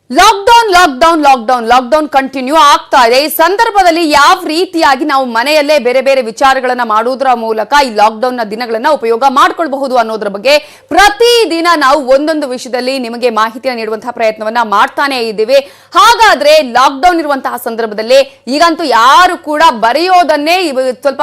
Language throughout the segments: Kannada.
ಲಾಕ್ಡೌನ್ ಕಂಟಿನ್ಯೂ ಆಗ್ತಾ ಇದೆ. ಈ ಸಂದರ್ಭದಲ್ಲಿ ಯಾವ ರೀತಿಯಾಗಿ ನಾವು ಮನೆಯಲ್ಲೇ ಬೇರೆ ಬೇರೆ ವಿಚಾರಗಳನ್ನ ಮಾಡುವುದರ ಮೂಲಕ ಈ ಲಾಕ್ಡೌನ್ ನ ದಿನಗಳನ್ನ ಉಪಯೋಗ ಮಾಡ್ಕೊಳ್ಬಹುದು ಅನ್ನೋದ್ರ ಬಗ್ಗೆ ಪ್ರತಿದಿನ ನಾವು ಒಂದೊಂದು ವಿಷಯದಲ್ಲಿ ನಿಮಗೆ ಮಾಹಿತಿಯನ್ನು ನೀಡುವಂತಹ ಪ್ರಯತ್ನವನ್ನ ಮಾಡ್ತಾನೆ ಇದ್ದೀವಿ. ಹಾಗಾದ್ರೆ ಲಾಕ್ಡೌನ್ ಇರುವಂತಹ ಸಂದರ್ಭದಲ್ಲಿ ಈಗಂತೂ ಯಾರು ಕೂಡ ಬರೆಯೋದನ್ನೇ ಸ್ವಲ್ಪ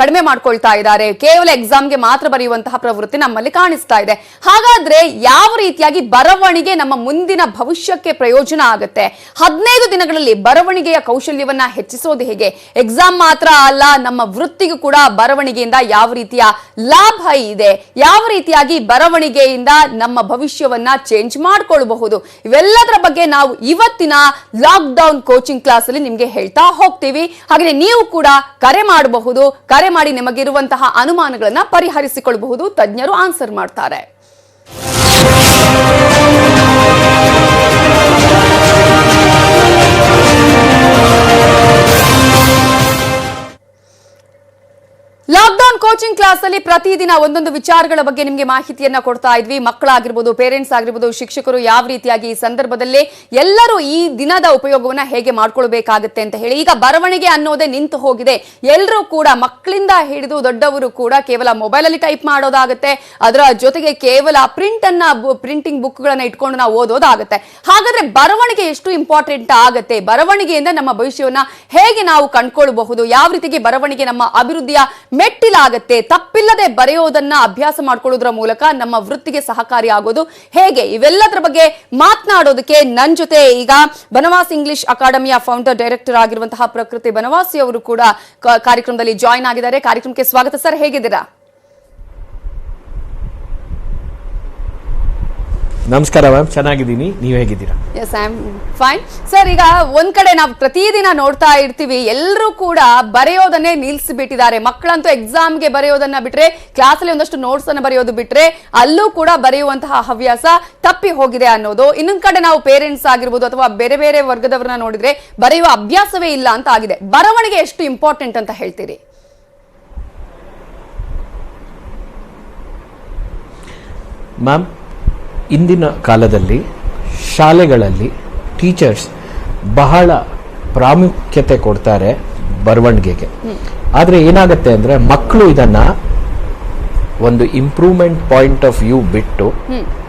ಕಡಿಮೆ ಮಾಡ್ಕೊಳ್ತಾ ಇದ್ದಾರೆ. ಕೇವಲ ಎಕ್ಸಾಮ್ಗೆ ಮಾತ್ರ ಬರೆಯುವಂತಹ ಪ್ರವೃತ್ತಿ ನಮ್ಮಲ್ಲಿ ಕಾಣಿಸ್ತಾ ಇದೆ. ಹಾಗಾದ್ರೆ ಯಾವ ರೀತಿಯಾಗಿ ಬರವಣಿಗೆ ನಮ್ಮ ಮುಂದಿನ ಭವಿಷ್ಯಕ್ಕೆ ಪ್ರಯೋಜನ ಆಗುತ್ತೆ? 15 ದಿನಗಳಲ್ಲಿ ಬರವಣಿಗೆಯ ಕೌಶಲ್ಯವನ್ನ ಹೆಚ್ಚಿಸೋದು ಹೇಗೆ? ಎಕ್ಸಾಮ್ ಮಾತ್ರ ಅಲ್ಲ, ನಮ್ಮ ವೃತ್ತಿಗೂ ಕೂಡ ಬರವಣಿಗೆಯಿಂದ ಯಾವ ರೀತಿಯ ಲಾಭ ಇದೆ, ಯಾವ ರೀತಿಯಾಗಿ ಬರವಣಿಗೆಯಿಂದ ನಮ್ಮ ಭವಿಷ್ಯವನ್ನ ಚೇಂಜ್ ಮಾಡ್ಕೊಳ್ಬಹುದು, ಇವೆಲ್ಲದರ ಬಗ್ಗೆ ನಾವು ಇವತ್ತಿನ ಲಾಕ್ಡೌನ್ ಕೋಚಿಂಗ್ ಕ್ಲಾಸ್ ಅಲ್ಲಿ ನಿಮ್ಗೆ ಹೇಳ್ತಾ ಹೋಗ್ತೀವಿ. ಹಾಗೆ ನೀವು ಕೂಡ ಕರೆ ಮಾಡಬಹುದು. ಕರೆ ಮಾಡಿ ನಿಮಗಿರುವಂತಹ ಅನುಮಾನಗಳನ್ನ ಪರಿಹರಿಸಿಕೊಳ್ಳಬಹುದು. ತಜ್ಞರು ಆನ್ಸರ್ ಮಾಡ್ತಾರೆ. ಲಾಕ್ಡೌನ್ ಕೋಚಿಂಗ್ ಕ್ಲಾಸ್ ಅಲ್ಲಿ ಪ್ರತಿದಿನ ಒಂದೊಂದು ವಿಚಾರಗಳ ಬಗ್ಗೆ ನಿಮಗೆ ಮಾಹಿತಿಯನ್ನ ಕೊಡ್ತಾ ಇದ್ವಿ. ಮಕ್ಕಳಾಗಿರ್ಬೋದು, ಪೇರೆಂಟ್ಸ್ ಆಗಿರ್ಬೋದು, ಶಿಕ್ಷಕರು ಯಾವ ರೀತಿಯಾಗಿ ಈ ಸಂದರ್ಭದಲ್ಲಿ ಎಲ್ಲರೂ ಈ ದಿನದ ಉಪಯೋಗವನ್ನ ಹೇಗೆ ಮಾಡ್ಕೊಳ್ಬೇಕಾಗುತ್ತೆ ಅಂತ ಹೇಳಿ. ಈಗ ಬರವಣಿಗೆ ಅನ್ನೋದೇ ನಿಂತು ಹೋಗಿದೆ. ಎಲ್ಲರೂ ಕೂಡ ಮಕ್ಕಳಿಂದ ಹಿಡಿದು ದೊಡ್ಡವರು ಕೂಡ ಕೇವಲ ಮೊಬೈಲ್ ಅಲ್ಲಿ ಟೈಪ್ ಮಾಡೋದಾಗುತ್ತೆ. ಅದರ ಜೊತೆಗೆ ಕೇವಲ ಪ್ರಿಂಟಿಂಗ್ ಬುಕ್ ಗಳನ್ನ ಇಟ್ಕೊಂಡು ನಾವು ಓದೋದಾಗುತ್ತೆ. ಹಾಗಾದ್ರೆ ಬರವಣಿಗೆ ಎಷ್ಟು ಇಂಪಾರ್ಟೆಂಟ್ ಆಗುತ್ತೆ? ಬರವಣಿಗೆಯಿಂದ ನಮ್ಮ ಭವಿಷ್ಯವನ್ನ ಹೇಗೆ ನಾವು ಕಂಡುಕೊಳ್ಳಬಹುದು? ಯಾವ ರೀತಿಗೆ ಬರವಣಿಗೆ ನಮ್ಮ ಅಭಿವೃದ್ಧಿಯ ಮೆಟ್ಟಿಲಾಗತ್ತೆ? ತಪ್ಪಿಲ್ಲದೆ ಬರೆಯೋದನ್ನ ಅಭ್ಯಾಸ ಮಾಡ್ಕೊಳ್ಳೋದ್ರ ಮೂಲಕ ನಮ್ಮ ವೃತ್ತಿಗೆ ಸಹಕಾರಿ ಆಗೋದು ಹೇಗೆ? ಇವೆಲ್ಲದರ ಬಗ್ಗೆ ಮಾತನಾಡೋದಕ್ಕೆ ನನ್ನ ಜೊತೆ ಈಗ ಬನವಾಸಿ ಇಂಗ್ಲಿಷ್ ಅಕಾಡೆಮಿಯ ಫೌಂಡರ್ ಡೈರೆಕ್ಟರ್ ಆಗಿರುವಂತಹ ಪ್ರಕೃತಿ ಬನವಾಸಿ ಅವರು ಕೂಡ ಕಾರ್ಯಕ್ರಮದಲ್ಲಿ ಜಾಯಿನ್ ಆಗಿದ್ದಾರೆ. ಕಾರ್ಯಕ್ರಮಕ್ಕೆ ಸ್ವಾಗತ ಸರ್, ಹೇಗಿದ್ದೀರಾ? ನಮಸ್ಕಾರ ಮ್ಯಾಮ್, ಚೆನ್ನಾಗಿದ್ದೀನಿ. ನೀವು ಹೇಗಿದ್ದೀರಾ? Yes, I am fine sir. ಈಗ ಒಂದ್ ಕಡೆ ನಾವು ಪ್ರತಿದಿನ ನೋಡ್ತಾ ಇರ್ತೀವಿ, ಎಲ್ಲರೂ ಕೂಡ ಬರೆಯೋದನ್ನೇ ನಿಲ್ಲಿಸಿಬಿಟ್ಟಿದ್ದಾರೆ. ಮಕ್ಕಳಂತೂ ಎಕ್ಸಾಮ್ಗೆ ಬರೆಯೋದನ್ನ ಬಿಟ್ರೆ, ಕ್ಲಾಸಲ್ಲಿ ಒಂದಷ್ಟು ನೋಟ್ಸ್ ಅನ್ನ ಬರೆಯೋದು ಬಿಟ್ರೆ, ಅಲ್ಲೂ ಕೂಡ ಬರೆಯುವಂತಹ ಹವ್ಯಾಸ ತಪ್ಪಿ ಹೋಗಿದೆ ಅನ್ನೋದು. ಇನ್ನೊಂದ್ ಕಡೆ ನಾವು ಪೇರೆಂಟ್ಸ್ ಆಗಿರ್ಬೋದು ಅಥವಾ ಬೇರೆ ಬೇರೆ ವರ್ಗದವರನ್ನ ನೋಡಿದ್ರೆ ಬರೆಯುವ ಅಭ್ಯಾಸವೇ ಇಲ್ಲ ಅಂತ ಆಗಿದೆ. ಬರವಣಿಗೆ ಎಷ್ಟು ಇಂಪಾರ್ಟೆಂಟ್ ಅಂತ ಹೇಳ್ತೀರಿ? ಮ್ಯಾಮ್, ಇಂದಿನ ಕಾಲದಲ್ಲಿ ಶಾಲೆಗಳಲ್ಲಿ ಟೀಚರ್ಸ್ ಬಹಳ ಪ್ರಾಮುಖ್ಯತೆ ಕೊಡ್ತಾರೆ ಬರವಣಿಗೆಗೆ. ಆದರೆ ಏನಾಗುತ್ತೆ ಅಂದರೆ ಮಕ್ಕಳು ಇದನ್ನ ಒಂದು ಇಂಪ್ರೂವ್ಮೆಂಟ್ ಪಾಯಿಂಟ್ ಆಫ್ ವ್ಯೂ ಬಿಟ್ಟು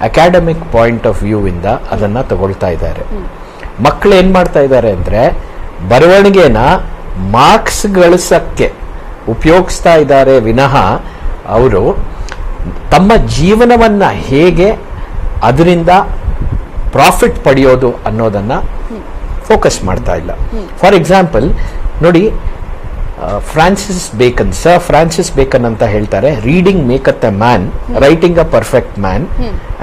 ಅಕಾಡೆಮಿಕ್ ಪಾಯಿಂಟ್ ಆಫ್ ವ್ಯೂ ಇಂದ ಅದನ್ನ ತಗೊಳ್ತಾ ಇದ್ದಾರೆ. ಮಕ್ಕಳು ಏನ್ ಮಾಡ್ತಾ ಇದ್ದಾರೆ ಅಂದ್ರೆ ಬರವಣಿಗೆನ ಮಾರ್ಕ್ಸ್ ಗಳಿಸಕ್ಕೆ ಉಪಯೋಗಿಸ್ತಾ ಇದ್ದಾರೆ ವಿನಃ ಅವರು ತಮ್ಮ ಜೀವನವನ್ನ ಹೇಗೆ ಅದರಿಂದ ಪ್ರಾಫಿಟ್ ಪಡೆಯೋದು ಅನ್ನೋದನ್ನ ಫೋಕಸ್ ಮಾಡ್ತಾ ಇಲ್ಲ. ಫಾರ್ ಎಕ್ಸಾಂಪಲ್ ನೋಡಿ, ಸರ್ ಫ್ರಾನ್ಸಿಸ್ ಬೇಕನ್ ಅಂತ ಹೇಳ್ತಾರೆ, reading maketh a man, writing a perfect man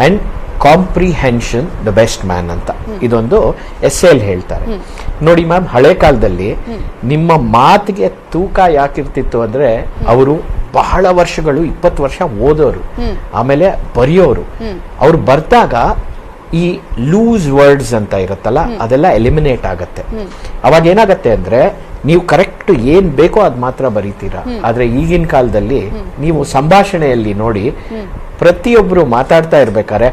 and comprehension the best man ಅಂತ ಇದೊಂದು ಎಸ್ಸೆಲ್ ಹೇಳ್ತಾರೆ. ನೋಡಿ ಮ್ಯಾಮ್, ಹಳೆ ಕಾಲದಲ್ಲಿ ನಿಮ್ಮ ಮಾತಿಗೆ ತೂಕ ಯಾಕಿರ್ತಿತ್ತು ಅಂದ್ರೆ ಅವರು ಬಹಳ ವರ್ಷಗಳು 20 ವರ್ಷ ಓದೋರು, ಆಮೇಲೆ ಬರೆಯೋರು. ಅವ್ರು ಬರ್ದಾಗ ಈ ಲೂಸ್ ವರ್ಡ್ಸ್ ಅಂತ ಇರುತ್ತಲ್ಲ ಅದೆಲ್ಲ ಎಲಿಮಿನೇಟ್ ಆಗತ್ತೆ. ಅವಾಗ ಏನಾಗತ್ತೆ ಅಂದ್ರೆ ನೀವು ಕರೆಕ್ಟ್ ಏನ್ ಬೇಕೋ ಅದ್ ಮಾತ್ರ ಬರೀತೀರಾ. ಆದ್ರೆ ಈಗಿನ ಕಾಲದಲ್ಲಿ ನೀವು ಸಂಭಾಷಣೆಯಲ್ಲಿ ನೋಡಿ, ಪ್ರತಿಯೊಬ್ರು ಮಾತಾಡ್ತಾ ಇರ್ಬೇಕಾದ್ರೆ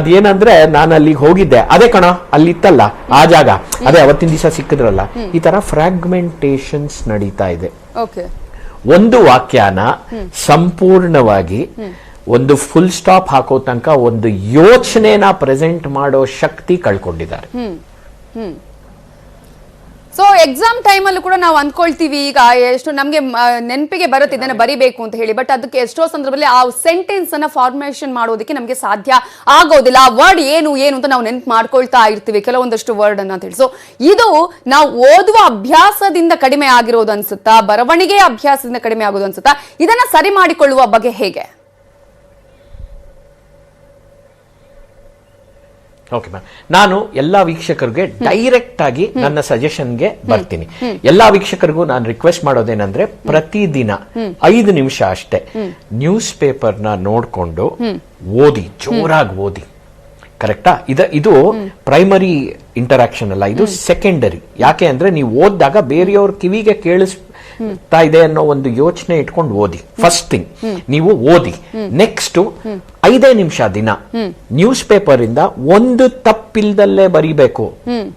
ಅದೇನಂದ್ರೆ ನಾನು ಅಲ್ಲಿಗೆ ಹೋಗಿದ್ದೆ, ಅದೇ ಕಣ ಅಲ್ಲಿತ್ತಲ್ಲ ಆ ಜಾಗ, ಅದೇ ಅವತ್ತಿನ ದಿವಸ ಸಿಕ್ಕಿದ್ರಲ್ಲ, ಈ ತರ ಫ್ರಾಗ್ಮೆಂಟೇಶನ್ಸ್ ನಡೀತಾ ಇದೆ. ಒಂದು ವಾಕ್ಯನ ಸಂಪೂರ್ಣವಾಗಿ ಒಂದು ಫುಲ್ ಸ್ಟಾಪ್ ಹಾಕೋ ತನಕ ಒಂದು ಯೋಚನೆನ ಪ್ರೆಸೆಂಟ್ ಮಾಡೋ ಶಕ್ತಿ ಕಳ್ಕೊಂಡಿದ್ದಾರೆ. ಸೊ ಎಕ್ಸಾಮ್ ಟೈಮ್ ಅಲ್ಲೂ ಕೂಡ ನಾವು ಅಂದ್ಕೊಳ್ತೀವಿ, ಈಗ ಎಷ್ಟು ನಮ್ಗೆ ನೆನಪಿಗೆ ಬರುತ್ತೆ ಇದನ್ನ ಬರಿಬೇಕು ಅಂತ ಹೇಳಿ, ಬಟ್ ಅದಕ್ಕೆ ಎಷ್ಟೋ ಸಂದರ್ಭದಲ್ಲಿ ಆ ಸೆಂಟೆನ್ಸ್ ಅನ್ನ ಫಾರ್ಮೇಶನ್ ಮಾಡೋದಕ್ಕೆ ನಮ್ಗೆ ಸಾಧ್ಯ ಆಗೋದಿಲ್ಲ. ಆ ವರ್ಡ್ ಏನು ಅಂತ ನಾವು ನೆನಪು ಮಾಡ್ಕೊಳ್ತಾ ಇರ್ತೀವಿ ಕೆಲವೊಂದಷ್ಟು ವರ್ಡ್ ಅನ್ನ ಅಂತ ಹೇಳಿ. ಸೊ ಇದು ನಾವು ಓದುವ ಅಭ್ಯಾಸದಿಂದ ಕಡಿಮೆ ಆಗಿರೋದು ಅನ್ಸುತ್ತಾ? ಬರವಣಿಗೆಯ ಅಭ್ಯಾಸದಿಂದ ಕಡಿಮೆ ಆಗೋದು ಅನ್ಸುತ್ತಾ? ಇದನ್ನ ಸರಿ ಮಾಡಿಕೊಳ್ಳುವ ಬಗ್ಗೆ ಹೇಗೆ? ಓಕೆ ಮ್ಯಾಮ್, ನಾನು ಎಲ್ಲಾ ವೀಕ್ಷಕರಿಗೆ ಡೈರೆಕ್ಟ್ ಆಗಿ ನನ್ನ ಸಜೆಷನ್ಗೆ ಬರ್ತೀನಿ. ಎಲ್ಲಾ ವೀಕ್ಷಕರಿಗೂ ನಾನು ರಿಕ್ವೆಸ್ಟ್ ಮಾಡೋದೇನಂದ್ರೆ ಪ್ರತಿದಿನ 5 ನಿಮಿಷ ಅಷ್ಟೇ ನ್ಯೂಸ್ ಪೇಪರ್ನ ನೋಡ್ಕೊಂಡು ಓದಿ, ಜೋರಾಗಿ ಓದಿ. ಕರೆಕ್ಟಾ? ಇದು ಪ್ರೈಮರಿ ಇಂಟರಾಕ್ಷನ್ ಅಲ್ಲ, ಇದು ಸೆಕೆಂಡರಿ. ಯಾಕೆ ಅಂದ್ರೆ ನೀವು ಓದಿದಾಗ ಬೇರೆಯವ್ರ ಕಿವಿಗೆ ಆಗ್ತಾ ಇದೆ ಅನ್ನೋ ಒಂದು ಯೋಚನೆ ಇಟ್ಕೊಂಡು ಓದಿ. ಫಸ್ಟ್ ಥಿಂಗ್ ನೀವು ಓದಿ. ನೆಕ್ಸ್ಟ್ 5 ನಿಮಿಷ ದಿನ ನ್ಯೂಸ್ ಪೇಪರ್ ಇಂದ ಒಂದು ತಪ್ಪಿಲ್ದಲ್ಲೇ ಬರಿಬೇಕು.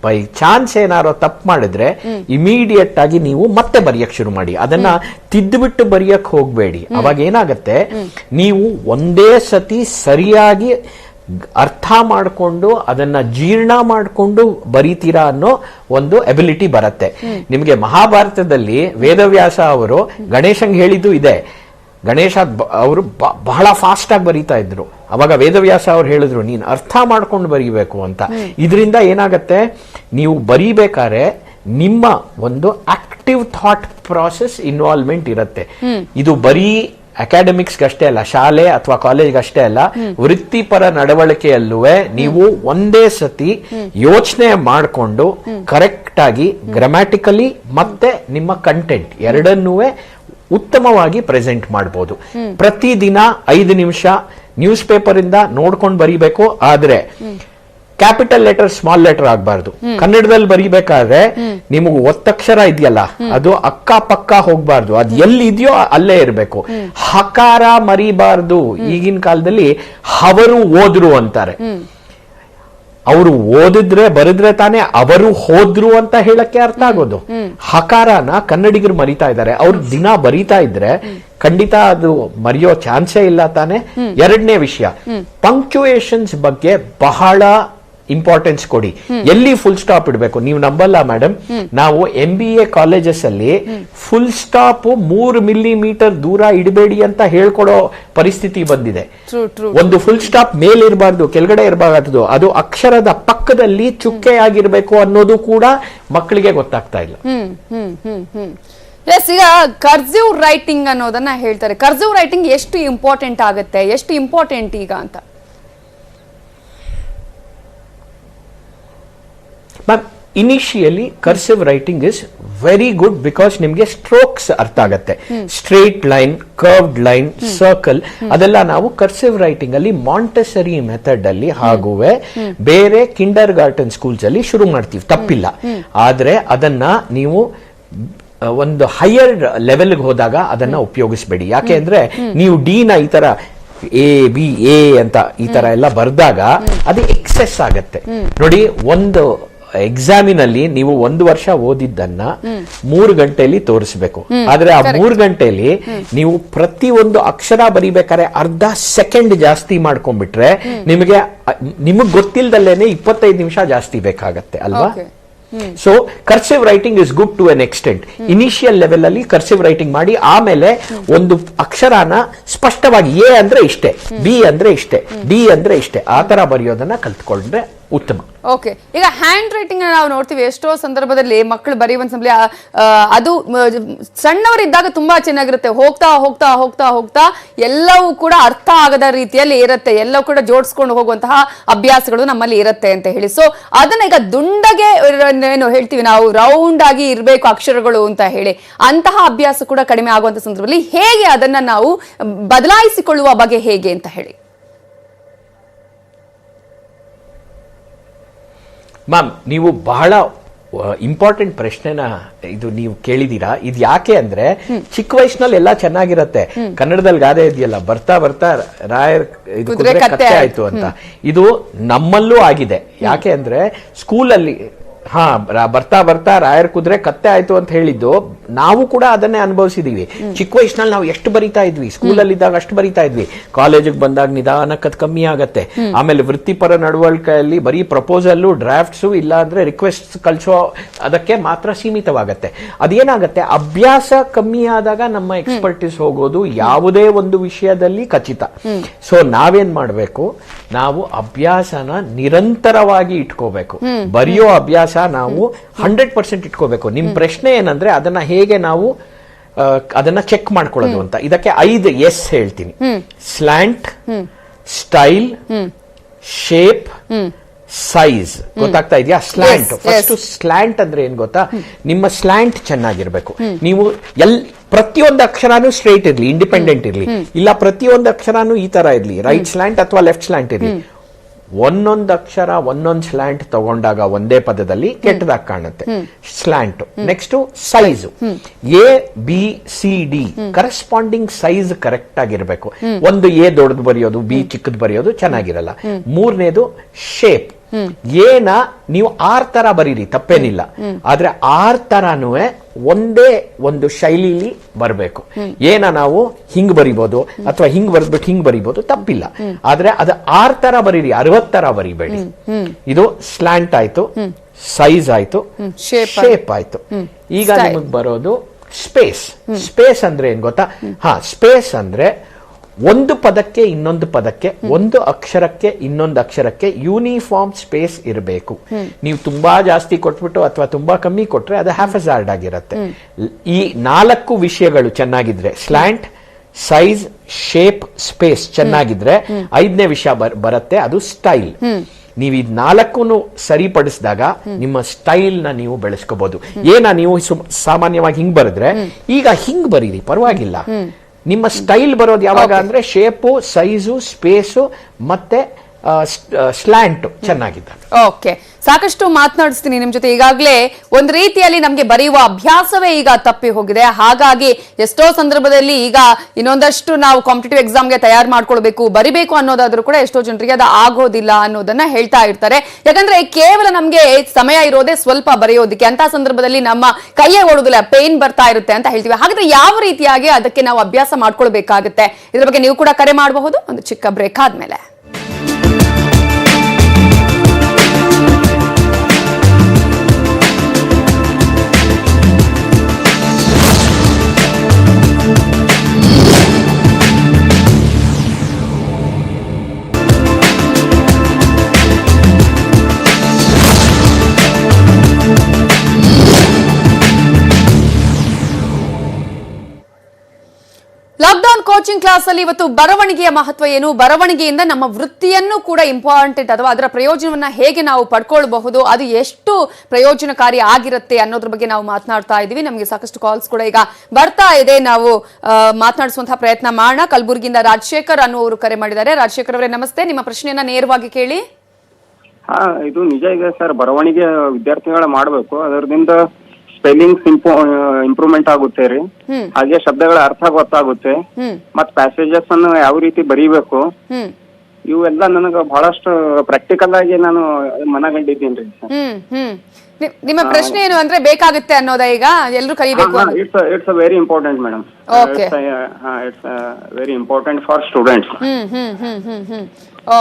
ಬೈ ಚಾನ್ಸ್ ಏನಾರೋ ತಪ್ಪು ಮಾಡಿದ್ರೆ ಇಮಿಡಿಯೇಟ್ ಆಗಿ ನೀವು ಮತ್ತೆ ಬರೆಯಕ್ ಶುರು ಮಾಡಿ. ಅದನ್ನ ತಿದ್ದುಬಿಟ್ಟು ಬರೆಯಕ್ ಹೋಗ್ಬೇಡಿ. ಅವಾಗ ಏನಾಗತ್ತೆ, ನೀವು ಒಂದೇ ಸತಿ ಸರಿಯಾಗಿ ಅರ್ಥ ಮಾಡಿಕೊಂಡು ಅದನ್ನ ಜೀರ್ಣ ಮಾಡಿಕೊಂಡು ಬರೀತೀರಾ ಅನ್ನೋ ಒಂದು ಎಬಿಲಿಟಿ ಬರುತ್ತೆ ನಿಮಗೆ. ಮಹಾಭಾರತದಲ್ಲಿ ವೇದವ್ಯಾಸ ಅವರು ಗಣೇಶಂಗೆ ಹೇಳಿದ್ದು ಇದೆ. ಗಣೇಶ ಅವರು ಬಹಳ ಫಾಸ್ಟ್ ಆಗಿ ಬರೀತಾ ಇದ್ರು. ಅವಾಗ ವೇದವ್ಯಾಸ ಅವ್ರು ಹೇಳಿದ್ರು, ನೀನ್ ಅರ್ಥ ಮಾಡ್ಕೊಂಡು ಬರೀಬೇಕು ಅಂತ. ಇದರಿಂದ ಏನಾಗತ್ತೆ, ನೀವು ಬರೀಬೇಕಾದ್ರೆ ನಿಮ್ಮ ಒಂದು ಆಕ್ಟಿವ್ ಥಾಟ್ ಪ್ರಾಸೆಸ್ ಇನ್ವಾಲ್ವ್ಮೆಂಟ್ ಇರುತ್ತೆ. ಇದು ಬರೀ ಅಕಾಡೆಮಿಕ್ಸ್ ಅಷ್ಟೇ ಅಲ್ಲ, ಶಾಲೆ ಅಥವಾ ಕಾಲೇಜ್ ಅಷ್ಟೇ ಅಲ್ಲ, ವೃತ್ತಿಪರ ನಡವಳಿಕೆಯಲ್ಲೂ ನೀವು ಒಂದೇ ಸತಿ ಯೋಚನೆ ಮಾಡಿಕೊಂಡು ಕರೆಕ್ಟ್ ಆಗಿ ಗ್ರಾಮ್ಯಾಟಿಕಲಿ ಮತ್ತೆ ನಿಮ್ಮ ಕಂಟೆಂಟ್ ಎರಡನ್ನೂ ಉತ್ತಮವಾಗಿ ಪ್ರೆಸೆಂಟ್ ಮಾಡಬಹುದು. ಪ್ರತಿದಿನ 5 ನಿಮಿಷ ನ್ಯೂಸ್ ಪೇಪರ್ ಇಂದ ನೋಡ್ಕೊಂಡು ಬರೀಬೇಕು. ಆದ್ರೆ ಕ್ಯಾಪಿಟಲ್ ಲೆಟರ್ ಸ್ಮಾಲ್ ಲೆಟರ್ ಆಗಬಾರ್ದು. ಕನ್ನಡದಲ್ಲಿ ಬರೀಬೇಕಾದ್ರೆ ನಿಮಗೆ ಒತ್ತಕ್ಷರ ಇದೆಯಲ್ಲ, ಅದು ಅಕ್ಕ ಪಕ್ಕ ಹೋಗ್ಬಾರ್ದು. ಅದು ಎಲ್ಲಿ ಇದೆಯೋ ಅಲ್ಲೇ ಇರಬೇಕು. ಹಕಾರ ಮರಿಬಾರ್ದು. ಈಗಿನ ಕಾಲದಲ್ಲಿ ಅವರು ಓದ್ರು ಅಂತಾರೆ. ಅವರು ಓದಿದ್ರೆ ಬರೆದ್ರೆ ತಾನೇ ಅವರು ಹೋದ್ರು ಅಂತ ಹೇಳಕ್ಕೆ ಅರ್ಥ ಆಗೋದು. ಹಕಾರನ ಕನ್ನಡಿಗರು ಮರಿತಾ ಇದ್ದಾರೆ. ಅವ್ರು ದಿನ ಬರೀತಾ ಇದ್ರೆ ಖಂಡಿತ ಅದು ಮರೆಯೋ ಚಾನ್ಸೇ ಇಲ್ಲ ತಾನೆ. ಎರಡನೇ ವಿಷಯ, ಪಂಕ್ಚುಯೇಷನ್ಸ್ ಬಗ್ಗೆ ಬಹಳ ಇಂಪಾರ್ಟೆನ್ಸ್ ಕೊಡಿ. ಎಲ್ಲಿ ಫುಲ್ ಸ್ಟಾಪ್ ಇಡಬೇಕು ನೀವು ನಂಬಲ್ಲ ಮೇಡಮ್. ನಾವು MBA ಕಾಲೇಜಸ್ ಅಲ್ಲಿ ಫುಲ್ ಸ್ಟಾಪ್ 3 ಮಿಲಿಮೀಟರ್ ದೂರ ಇಡಬೇಡಿ ಅಂತ ಹೇಳ್ಕೊಡೋ ಪರಿಸ್ಥಿತಿ ಬಂದಿದೆ. ಒಂದು ಫುಲ್ ಸ್ಟಾಪ್ ಮೇಲಿರಬಾರ್ದು, ಕೆಳಗಡೆ ಇರಬಾರ್ದು. ಅದು ಅಕ್ಷರದ ಪಕ್ಕದಲ್ಲಿ ಚುಕ್ಕೆ ಆಗಿರ್ಬೇಕು ಅನ್ನೋದು ಕೂಡ ಮಕ್ಕಳಿಗೆ ಗೊತ್ತಾಗ್ತಾ ಇಲ್ಲ. ಎಸ್, ಈಗ ಕರ್ಸಿವ್ ರೈಟಿಂಗ್ ಅನ್ನೋದನ್ನ ಹೇಳ್ತಾರೆ. ಕರ್ಸಿವ್ ರೈಟಿಂಗ್ ಎಷ್ಟು ಇಂಪಾರ್ಟೆಂಟ್ ಆಗುತ್ತೆ, ಎಷ್ಟು ಇಂಪಾರ್ಟೆಂಟ್ ಈಗ ಅಂತ? Ma'am, initially cursive writing is very good because ನಿಮ್ಗೆ ಸ್ಟ್ರೋಕ್ಸ್ ಅರ್ಥ ಆಗತ್ತೆ. Straight line, curved line, circle ಅದೆಲ್ಲ ನಾವು ಕರ್ಸಿವ್ ರೈಟಿಂಗ್ ಅಲ್ಲಿ ಮಾಂಟೆಸರಿ ಮೆಥಡ್ ಅಲ್ಲಿ ಹಾಗೂ ಬೇರೆ ಕಿಂಡರ್ ಗಾರ್ಟನ್ ಸ್ಕೂಲ್ಸ್ ಅಲ್ಲಿ ಶುರು ಮಾಡ್ತೀವಿ, ತಪ್ಪಿಲ್ಲ. ಆದ್ರೆ ಅದನ್ನ ನೀವು ಒಂದು ಹೈಯರ್ ಲೆವೆಲ್ಗೆ ಹೋದಾಗ ಅದನ್ನ ಉಪಯೋಗಿಸಬೇಡಿ. ಯಾಕೆ ಅಂದ್ರೆ ನೀವು ಡಿನ ಈ ತರ A ಅಂತ ಈ ತರ ಎಲ್ಲ ಬರ್ದಾಗ ಅದು ಎಕ್ಸೆಸ್ ಆಗತ್ತೆ. ನೋಡಿ, ಒಂದು ಎಕ್ಸಾಮಿನಲ್ಲಿ ನೀವು 1 ವರ್ಷ ಓದಿದ್ದನ್ನ 3 ಗಂಟೆಯಲ್ಲಿ ತೋರಿಸಬೇಕು. ಆದ್ರೆ ಆ 3 ಗಂಟೆಯಲ್ಲಿ ನೀವು ಪ್ರತಿ ಒಂದು ಅಕ್ಷರ ಬರಿಬೇಕಾದ್ರೆ ಅರ್ಧ ಸೆಕೆಂಡ್ ಜಾಸ್ತಿ ಮಾಡ್ಕೊಂಡ್ಬಿಟ್ರೆ ನಿಮಗ್ ಗೊತ್ತಿಲ್ದಲ್ಲೇನೆ 25 ನಿಮಿಷ ಜಾಸ್ತಿ ಬೇಕಾಗತ್ತೆ ಅಲ್ವಾ? So cursive writing is good to an extent. Initial level ಅಲ್ಲಿ ಕರ್ಸಿವ್ ರೈಟಿಂಗ್ ಮಾಡಿ, ಆಮೇಲೆ ಒಂದು ಅಕ್ಷರನ ಸ್ಪಷ್ಟವಾಗಿ A ಅಂದ್ರೆ ಇಷ್ಟೇ, B ಅಂದ್ರೆ ಇಷ್ಟೇ, D ಅಂದ್ರೆ ಇಷ್ಟೇ, ಆ ತರ ಬರೆಯೋದನ್ನ ಕಲ್ತ್ಕೊಂಡ್ರೆ ಉತ್ತಮ. ಓಕೆ, ಈಗ ಹ್ಯಾಂಡ್ ರೈಟಿಂಗ್ ನಾವು ನೋಡ್ತೀವಿ ಎಷ್ಟೋ ಸಂದರ್ಭದಲ್ಲಿ ಮಕ್ಕಳು ಬರೆಯುವ ಸಮಯ ಅದು ಸಣ್ಣವರಿದ್ದಾಗ ತುಂಬಾ ಚೆನ್ನಾಗಿರುತ್ತೆ. ಹೋಗ್ತಾ ಹೋಗ್ತಾ ಹೋಗ್ತಾ ಹೋಗ್ತಾ ಎಲ್ಲವೂ ಕೂಡ ಅರ್ಥ ಆಗದ ರೀತಿಯಲ್ಲಿ ಇರುತ್ತೆ. ಎಲ್ಲವೂ ಕೂಡ ಜೋಡಿಸ್ಕೊಂಡು ಹೋಗುವಂತಹ ಅಭ್ಯಾಸಗಳು ನಮ್ಮಲ್ಲಿ ಇರುತ್ತೆ ಅಂತ ಹೇಳಿ. ಸೊ ಅದನ್ನ ಈಗ ದುಂಡಗೆ ಏನು ಹೇಳ್ತೀವಿ ನಾವು, ರೌಂಡ್ ಆಗಿ ಇರಬೇಕು ಅಕ್ಷರಗಳು ಅಂತ ಹೇಳಿ, ಅಂತಹ ಅಭ್ಯಾಸ ಕೂಡ ಕಡಿಮೆ ಆಗುವಂತ ಸಂದರ್ಭದಲ್ಲಿ ಹೇಗೆ ಅದನ್ನ ನಾವು ಬದಲಾಯಿಸಿಕೊಳ್ಳುವ ಬಗ್ಗೆ ಹೇಗೆ ಅಂತ ಹೇಳಿ? ಮ್ಯಾಮ್, ನೀವು ಬಹಳ ಇಂಪಾರ್ಟೆಂಟ್ ಪ್ರಶ್ನೆನ ಇದು ನೀವು ಕೇಳಿದೀರಾ. ಇದು ಯಾಕೆ ಅಂದ್ರೆ ಚಿಕ್ಕ ವಯಸ್ಸಿನಲ್ಲಿ ಎಲ್ಲ ಚೆನ್ನಾಗಿರತ್ತೆ. ಕನ್ನಡದಲ್ಲಿ ಗಾದೆ ಇದೆಯಲ್ಲ, ಬರ್ತಾ ಬರ್ತಾ ರಾಯರ್ ಕುದುರೆ ಕತ್ತೆ ಆಯ್ತು ಅಂತ. ಇದು ನಮ್ಮಲ್ಲೂ ಆಗಿದೆ. ಯಾಕೆ ಅಂದ್ರೆ ಸ್ಕೂಲಲ್ಲಿ ಬರ್ತಾ ಬರ್ತಾ ರಾಯರ್ ಕುದುರೆ ಕತ್ತೆ ಆಯ್ತು ಅಂತ ಹೇಳಿದ್ದು ನಾವು ಕೂಡ ಅದನ್ನೇ ಅನುಭವಿಸಿದೀವಿ. ಚಿಕ್ಕ ವಯಸ್ಸಿನಲ್ಲಿ ನಾವು ಎಷ್ಟು ಬರಿತಾ ಇದ್ವಿ, ಸ್ಕೂಲಲ್ಲಿ ಇದ್ದಾಗ ಅಷ್ಟು ಬರಿತಾ ಇದ್ವಿ. ಕಾಲೇಜಿಗೆ ಬಂದಾಗ ನಿಧಾನಕ್ಕೆ ಅದು ಕಮ್ಮಿ ಆಗತ್ತೆ. ಆಮೇಲೆ ವೃತ್ತಿಪರ ನಡವಳಿಕೆಯಲ್ಲಿ ಬರೀ ಪ್ರಪೋಸಲ್, ಡ್ರಾಫ್ಟ್ಸ್ ಇಲ್ಲ ಅಂದ್ರೆ ರಿಕ್ವೆಸ್ಟ್ ಕಳಿಸೋ ಅದಕ್ಕೆ ಮಾತ್ರ ಸೀಮಿತವಾಗತ್ತೆ. ಅದೇನಾಗತ್ತೆ, ಅಭ್ಯಾಸ ಕಮ್ಮಿ ಆದಾಗ ನಮ್ಮ ಎಕ್ಸ್ಪರ್ಟಿಸ್ ಹೋಗೋದು ಯಾವುದೇ ಒಂದು ವಿಷಯದಲ್ಲಿ ಖಚಿತ. ಸೊ ನಾವೇನ್ ಮಾಡ್ಬೇಕು, ನಾವು ಅಭ್ಯಾಸನ ನಿರಂತರವಾಗಿ ಇಟ್ಕೋಬೇಕು. ಬರೆಯೋ ಅಭ್ಯಾಸ ನಾವು 100% ಇಟ್ಕೋಬೇಕು. ನಿಮ್ ಪ್ರಶ್ನೆ ಏನಂದ್ರೆ ಅದನ್ನ ಹೇಗೆ ನಾವು ಅದನ್ನ ಚೆಕ್ ಮಾಡ್ಕೊಳ್ಳೋದು ಅಂತ. ಇದಕ್ಕೆ 5 S ಹೇಳ್ತೀನಿ. Slant, style, shape, size. ಗೊತ್ತಾಗ್ತಾ ಇದೆಯಾ? Slant first. ಸ್ಲ್ಯಾಂಟ್ ಅಂದ್ರೆ ಏನ್ ಗೊತ್ತಾ, ನಿಮ್ಮ ಸ್ಲ್ಯಾಂಟ್ ಚೆನ್ನಾಗಿರ್ಬೇಕು. ನೀವು ಪ್ರತಿಯೊಂದು ಅಕ್ಷರಾನು ಸ್ಟ್ರೈಟ್ ಇರ್ಲಿ, ಇಂಡಿಪೆಂಡೆಂಟ್ ಇರ್ಲಿ, ಇಲ್ಲ ಪ್ರತಿಯೊಂದು ಅಕ್ಷರಾನು ಈ ತರ ಇರ್ಲಿ, ರೈಟ್ ಸ್ಲ್ಯಾಂಟ್ ಅಥವಾ ಲೆಫ್ಟ್ ಸ್ಲ್ಯಾಂಟ್ ಇರ್ಲಿ. ಒಂದೊಂದು ಅಕ್ಷರ ಒಂದೊಂದು ಸ್ಲ್ಯಾಂಟ್ ತಗೊಂಡಾಗ ಒಂದೇ ಪದದಲ್ಲಿ ಕೆಟ್ಟದಾಗಿ ಕಾಣುತ್ತೆ. Slant. Next size. A B C D corresponding size correct ಆಗಿರ್ಬೇಕು. ಒಂದು ಎ ದೊಡ್ಡದು ಬರೆಯೋದು, ಬಿ ಚಿಕ್ಕದು ಬರೆಯೋದು ಚೆನ್ನಾಗಿರಲ್ಲ. ಮೂರನೇದು ಶೇಪ್. ಏನ ನೀವು 6 ತರ ಬರೀರಿ, ತಪ್ಪೇನಿಲ್ಲ. ಆದ್ರೆ 6 ತರಾನು ಒಂದೇ ಒಂದು ಶೈಲಿಲಿ ಬರಬೇಕು. ಏನ ನಾವು ಹಿಂಗ್ ಬರಿಬಹುದು ಅಥವಾ ಹಿಂಗ್ ಬರ್ದ್ಬಿಟ್ಟು ಹಿಂಗ್ ಬರಿಬಹುದು, ತಪ್ಪಿಲ್ಲ. ಆದ್ರೆ ಅದು 6 ತರ ಬರೀರಿ, 60 ತರ ಬರಿಬೇಡಿ. ಇದು ಸ್ಲ್ಯಾಂಟ್ ಆಯ್ತು, ಸೈಜ್ ಆಯ್ತು, ಶೇಪ್ ಆಯ್ತು. ಈಗ ನಿಮಗ್ ಬರೋದು ಸ್ಪೇಸ್. ಸ್ಪೇಸ್ ಅಂದ್ರೆ ಏನ್ ಗೊತ್ತಾ? ಸ್ಪೇಸ್ ಅಂದ್ರೆ ಒಂದು ಪದಕ್ಕೆ ಇನ್ನೊಂದು ಪದಕ್ಕೆ, ಒಂದು ಅಕ್ಷರಕ್ಕೆ ಇನ್ನೊಂದು ಅಕ್ಷರಕ್ಕೆ ಯೂನಿಫಾರ್ಮ್ ಸ್ಪೇಸ್ ಇರಬೇಕು. ನೀವು ತುಂಬಾ ಜಾಸ್ತಿ ಕೊಟ್ಬಿಟ್ಟು ಅಥವಾ ತುಂಬಾ ಕಮ್ಮಿ ಕೊಟ್ರೆ ಅದು ಹ್ಯಾಫಜಾರ್ಡ್ ಆಗಿರುತ್ತೆ. ಈ 4 ವಿಷಯಗಳು ಚೆನ್ನಾಗಿದ್ರೆ, ಸ್ಲ್ಯಾಂಟ್, ಸೈಜ್, ಶೇಪ್, ಸ್ಪೇಸ್ ಚೆನ್ನಾಗಿದ್ರೆ, 5ನೇ ವಿಷಯ ಬರುತ್ತೆ, ಅದು ಸ್ಟೈಲ್. ನೀವು ಇದ್ 4 ಸರಿಪಡಿಸಿದಾಗ ನಿಮ್ಮ ಸ್ಟೈಲ್ ನ ನೀವು ಬೆಳೆಸ್ಕೋಬಹುದು. ನೀವು ಸಾಮಾನ್ಯವಾಗಿ ಹಿಂಗ್ ಬರೆದ್ರೆ ಈಗ ಹಿಂಗ್ ಬರೀರಿ, ಪರವಾಗಿಲ್ಲ. ನಿಮ್ಮ ಸ್ಟೈಲ್ ಬರೋದು ಯಾವಾಗ ಅಂದ್ರೆ ಶೇಪು, ಸೈಜು, ಸ್ಪೇಸು ಮತ್ತೆ ಸ್ಲ್ಯಾಂಟ್ ಚೆನ್ನಾಗಿದೆ. ಓಕೆ, ಸಾಕಷ್ಟು ಮಾತನಾಡಿಸ್ತೀನಿ ನಿಮ್ ಜೊತೆ. ಈಗಾಗಲೇ ಒಂದು ರೀತಿಯಲ್ಲಿ ನಮ್ಗೆ ಬರೆಯುವ ಅಭ್ಯಾಸವೇ ಈಗ ತಪ್ಪಿ ಹೋಗಿದೆ. ಹಾಗಾಗಿ ಎಷ್ಟೋ ಸಂದರ್ಭದಲ್ಲಿ ಈಗ ಇನ್ನೊಂದಷ್ಟು ನಾವು ಕಾಂಪಿಟೇಟಿವ್ ಎಕ್ಸಾಮ್ಗೆ ತಯಾರು ಮಾಡ್ಕೊಳ್ಬೇಕು, ಬರಿಬೇಕು ಅನ್ನೋದಾದ್ರೂ ಕೂಡ ಎಷ್ಟೋ ಜನರಿಗೆ ಅದು ಆಗೋದಿಲ್ಲ ಅನ್ನೋದನ್ನ ಹೇಳ್ತಾ ಇರ್ತಾರೆ. ಯಾಕಂದ್ರೆ ಕೇವಲ ನಮ್ಗೆ ಸಮಯ ಇರೋದೇ ಸ್ವಲ್ಪ ಬರೆಯೋದಕ್ಕೆ. ಅಂತ ಸಂದರ್ಭದಲ್ಲಿ ನಮ್ಮ ಕೈಯೇ ಓಡುದಿಲ್ಲ, ಪೇನ್ ಬರ್ತಾ ಇರುತ್ತೆ ಅಂತ ಹೇಳ್ತೀವಿ. ಹಾಗಾದ್ರೆ ಯಾವ ರೀತಿಯಾಗಿ ಅದಕ್ಕೆ ನಾವು ಅಭ್ಯಾಸ ಮಾಡ್ಕೊಳ್ಬೇಕಾಗುತ್ತೆ? ಇದ್ರ ಬಗ್ಗೆ ನೀವು ಕೂಡ ಕರೆ ಮಾಡಬಹುದು ಒಂದು ಚಿಕ್ಕ ಬ್ರೇಕ್ ಆದ್ಮೇಲೆ. ಲಾಕ್ಡೌನ್ ಕೋಚಿಂಗ್ ಕ್ಲಾಸ್ ಅಲ್ಲಿ ಇವತ್ತು ಬರವಣಿಗೆಯ ಮಹತ್ವ ಏನು, ಬರವಣಿಗೆಯಿಂದ ನಮ್ಮ ವೃತ್ತಿಯನ್ನು ಕೂಡ ಇಂಪಾರ್ಟೆಂಟ್ ಅಥವಾ ಅದರ ಪ್ರಯೋಜನವನ್ನ ಹೇಗೆ ನಾವು ಪಡ್ಕೊಳ್ಬಹುದು, ಅದು ಎಷ್ಟು ಪ್ರಯೋಜನಕಾರಿ ಆಗಿರುತ್ತೆ ಅನ್ನೋದ್ರ ಬಗ್ಗೆ ನಾವು ಮಾತನಾಡ್ತಾ ಇದ್ದೀವಿ. ನಮಗೆ ಸಾಕಷ್ಟು ಕಾಲ್ಸ್ ಕೂಡ ಈಗ ಬರ್ತಾ ಇದೆ, ನಾವು ಮಾತನಾಡಿಸುವಂತಹ ಪ್ರಯತ್ನ ಮಾಡೋಣ. ಕಲಬುರಗಿಯಿಂದ ರಾಜಶೇಖರ್ ಅನ್ನುವರು ಕರೆ ಮಾಡಿದ್ದಾರೆ. ರಾಜಶೇಖರ್ ಅವರೇ ನಮಸ್ತೆ, ನಿಮ್ಮ ಪ್ರಶ್ನೆಯನ್ನ ನೇರವಾಗಿ ಕೇಳಿ. ಇದು ನಿಜ ಇದೆ ಸರ್, ಬರವಣಿಗೆ ವಿದ್ಯಾರ್ಥಿಗಳ ಮಾಡಬೇಕು. ಅದರಿಂದ ಸ್ಪೆಲ್ಲಿಂಗ್ ಇಂಪ್ರೂವ್ಮೆಂಟ್ ಆಗುತ್ತೆ ರೀ, ಹಾಗೆ ಶಬ್ದಗಳ ಅರ್ಥ ಗೊತ್ತಾಗುತ್ತೆ, ಮತ್ ಪ್ಯಾಸೇಜಸ್ ಅನ್ನು ಯಾವ ರೀತಿ ಬರೀಬೇಕು, ಇವೆಲ್ಲ ನನಗ ಬಹಳಷ್ಟು ಪ್ರಾಕ್ಟಿಕಲ್ ಆಗಿ ನಾನು ಮನಗಂಡಿದ್ದೀನಿ ರೀ. ನಿಮ್ಮ ಪ್ರಶ್ನೆ ಏನು ಅಂದ್ರೆ ಬೇಕಾಗುತ್ತೆ ಅನ್ನೋದಾ ಈಗ ಎಲ್ಲರೂ ಕಲಿಬೇಕು? It's a very important madam. It's very important for students.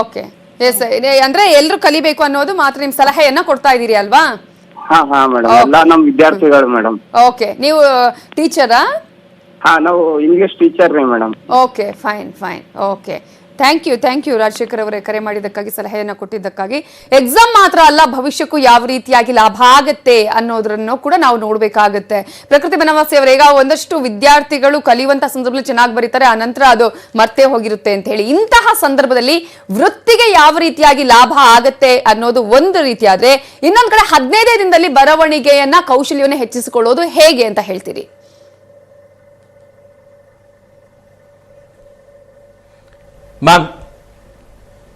Okay, yes, ಅಂದ್ರೆ ಎಲ್ಲರೂ ಕಲಿಬೇಕು ಅನ್ನೋದು ಮಾತ್ರ ನಿಮ್ ಸಲಹೆಯನ್ನ ಕೊಡ್ತಾ ಇದೀರಿ ಅಲ್ವಾ? ಮೇಡಮ್, ಎಲ್ಲ ನಮ್ ವಿದ್ಯಾರ್ಥಿಗಳು ಮೇಡಮ್. ಓಕೆ, ನೀವು ಟೀಚರಾ? ನಾವು ಇಂಗ್ಲಿಷ್ ಟೀಚರ್ ರೀ madam. Okay, fine fine. Okay, thank you Rajashekar ಅವರೇ ಕರೆ ಮಾಡಿದ್ದಕ್ಕಾಗಿ, ಸಲಹೆಯನ್ನ ಕೊಟ್ಟಿದ್ದಕ್ಕಾಗಿ. ಎಕ್ಸಾಮ್ ಮಾತ್ರ ಅಲ್ಲ, ಭವಿಷ್ಯಕ್ಕೂ ಯಾವ ರೀತಿಯಾಗಿ ಲಾಭ ಆಗುತ್ತೆ ಅನ್ನೋದ್ರನ್ನು ಕೂಡ ನಾವು ನೋಡ್ಬೇಕಾಗತ್ತೆ. ಪ್ರಕೃತಿ ಬನವಾಸಿ ಅವರೇ, ಈಗ ಒಂದಷ್ಟು ವಿದ್ಯಾರ್ಥಿಗಳು ಕಲಿಯುವಂತಹ ಸಂದರ್ಭದಲ್ಲಿ ಚೆನ್ನಾಗಿ ಬರೀತಾರೆ, ಆನಂತರ ಅದು ಮರ್ತೇ ಹೋಗಿರುತ್ತೆ ಅಂತ ಹೇಳಿ. ಇಂತಹ ಸಂದರ್ಭದಲ್ಲಿ ವೃತ್ತಿಗೆ ಯಾವ ರೀತಿಯಾಗಿ ಲಾಭ ಆಗತ್ತೆ ಅನ್ನೋದು ಒಂದು ರೀತಿ ಆದ್ರೆ, ಇನ್ನೊಂದ್ ಕಡೆ 15 ದಿನದಲ್ಲಿ ಬರವಣಿಗೆಯನ್ನ ಕೌಶಲ್ಯವನ್ನು ಹೆಚ್ಚಿಸಿಕೊಳ್ಳೋದು ಹೇಗೆ ಅಂತ ಹೇಳ್ತೀರಿ? ಮ್ಯಾಮ್,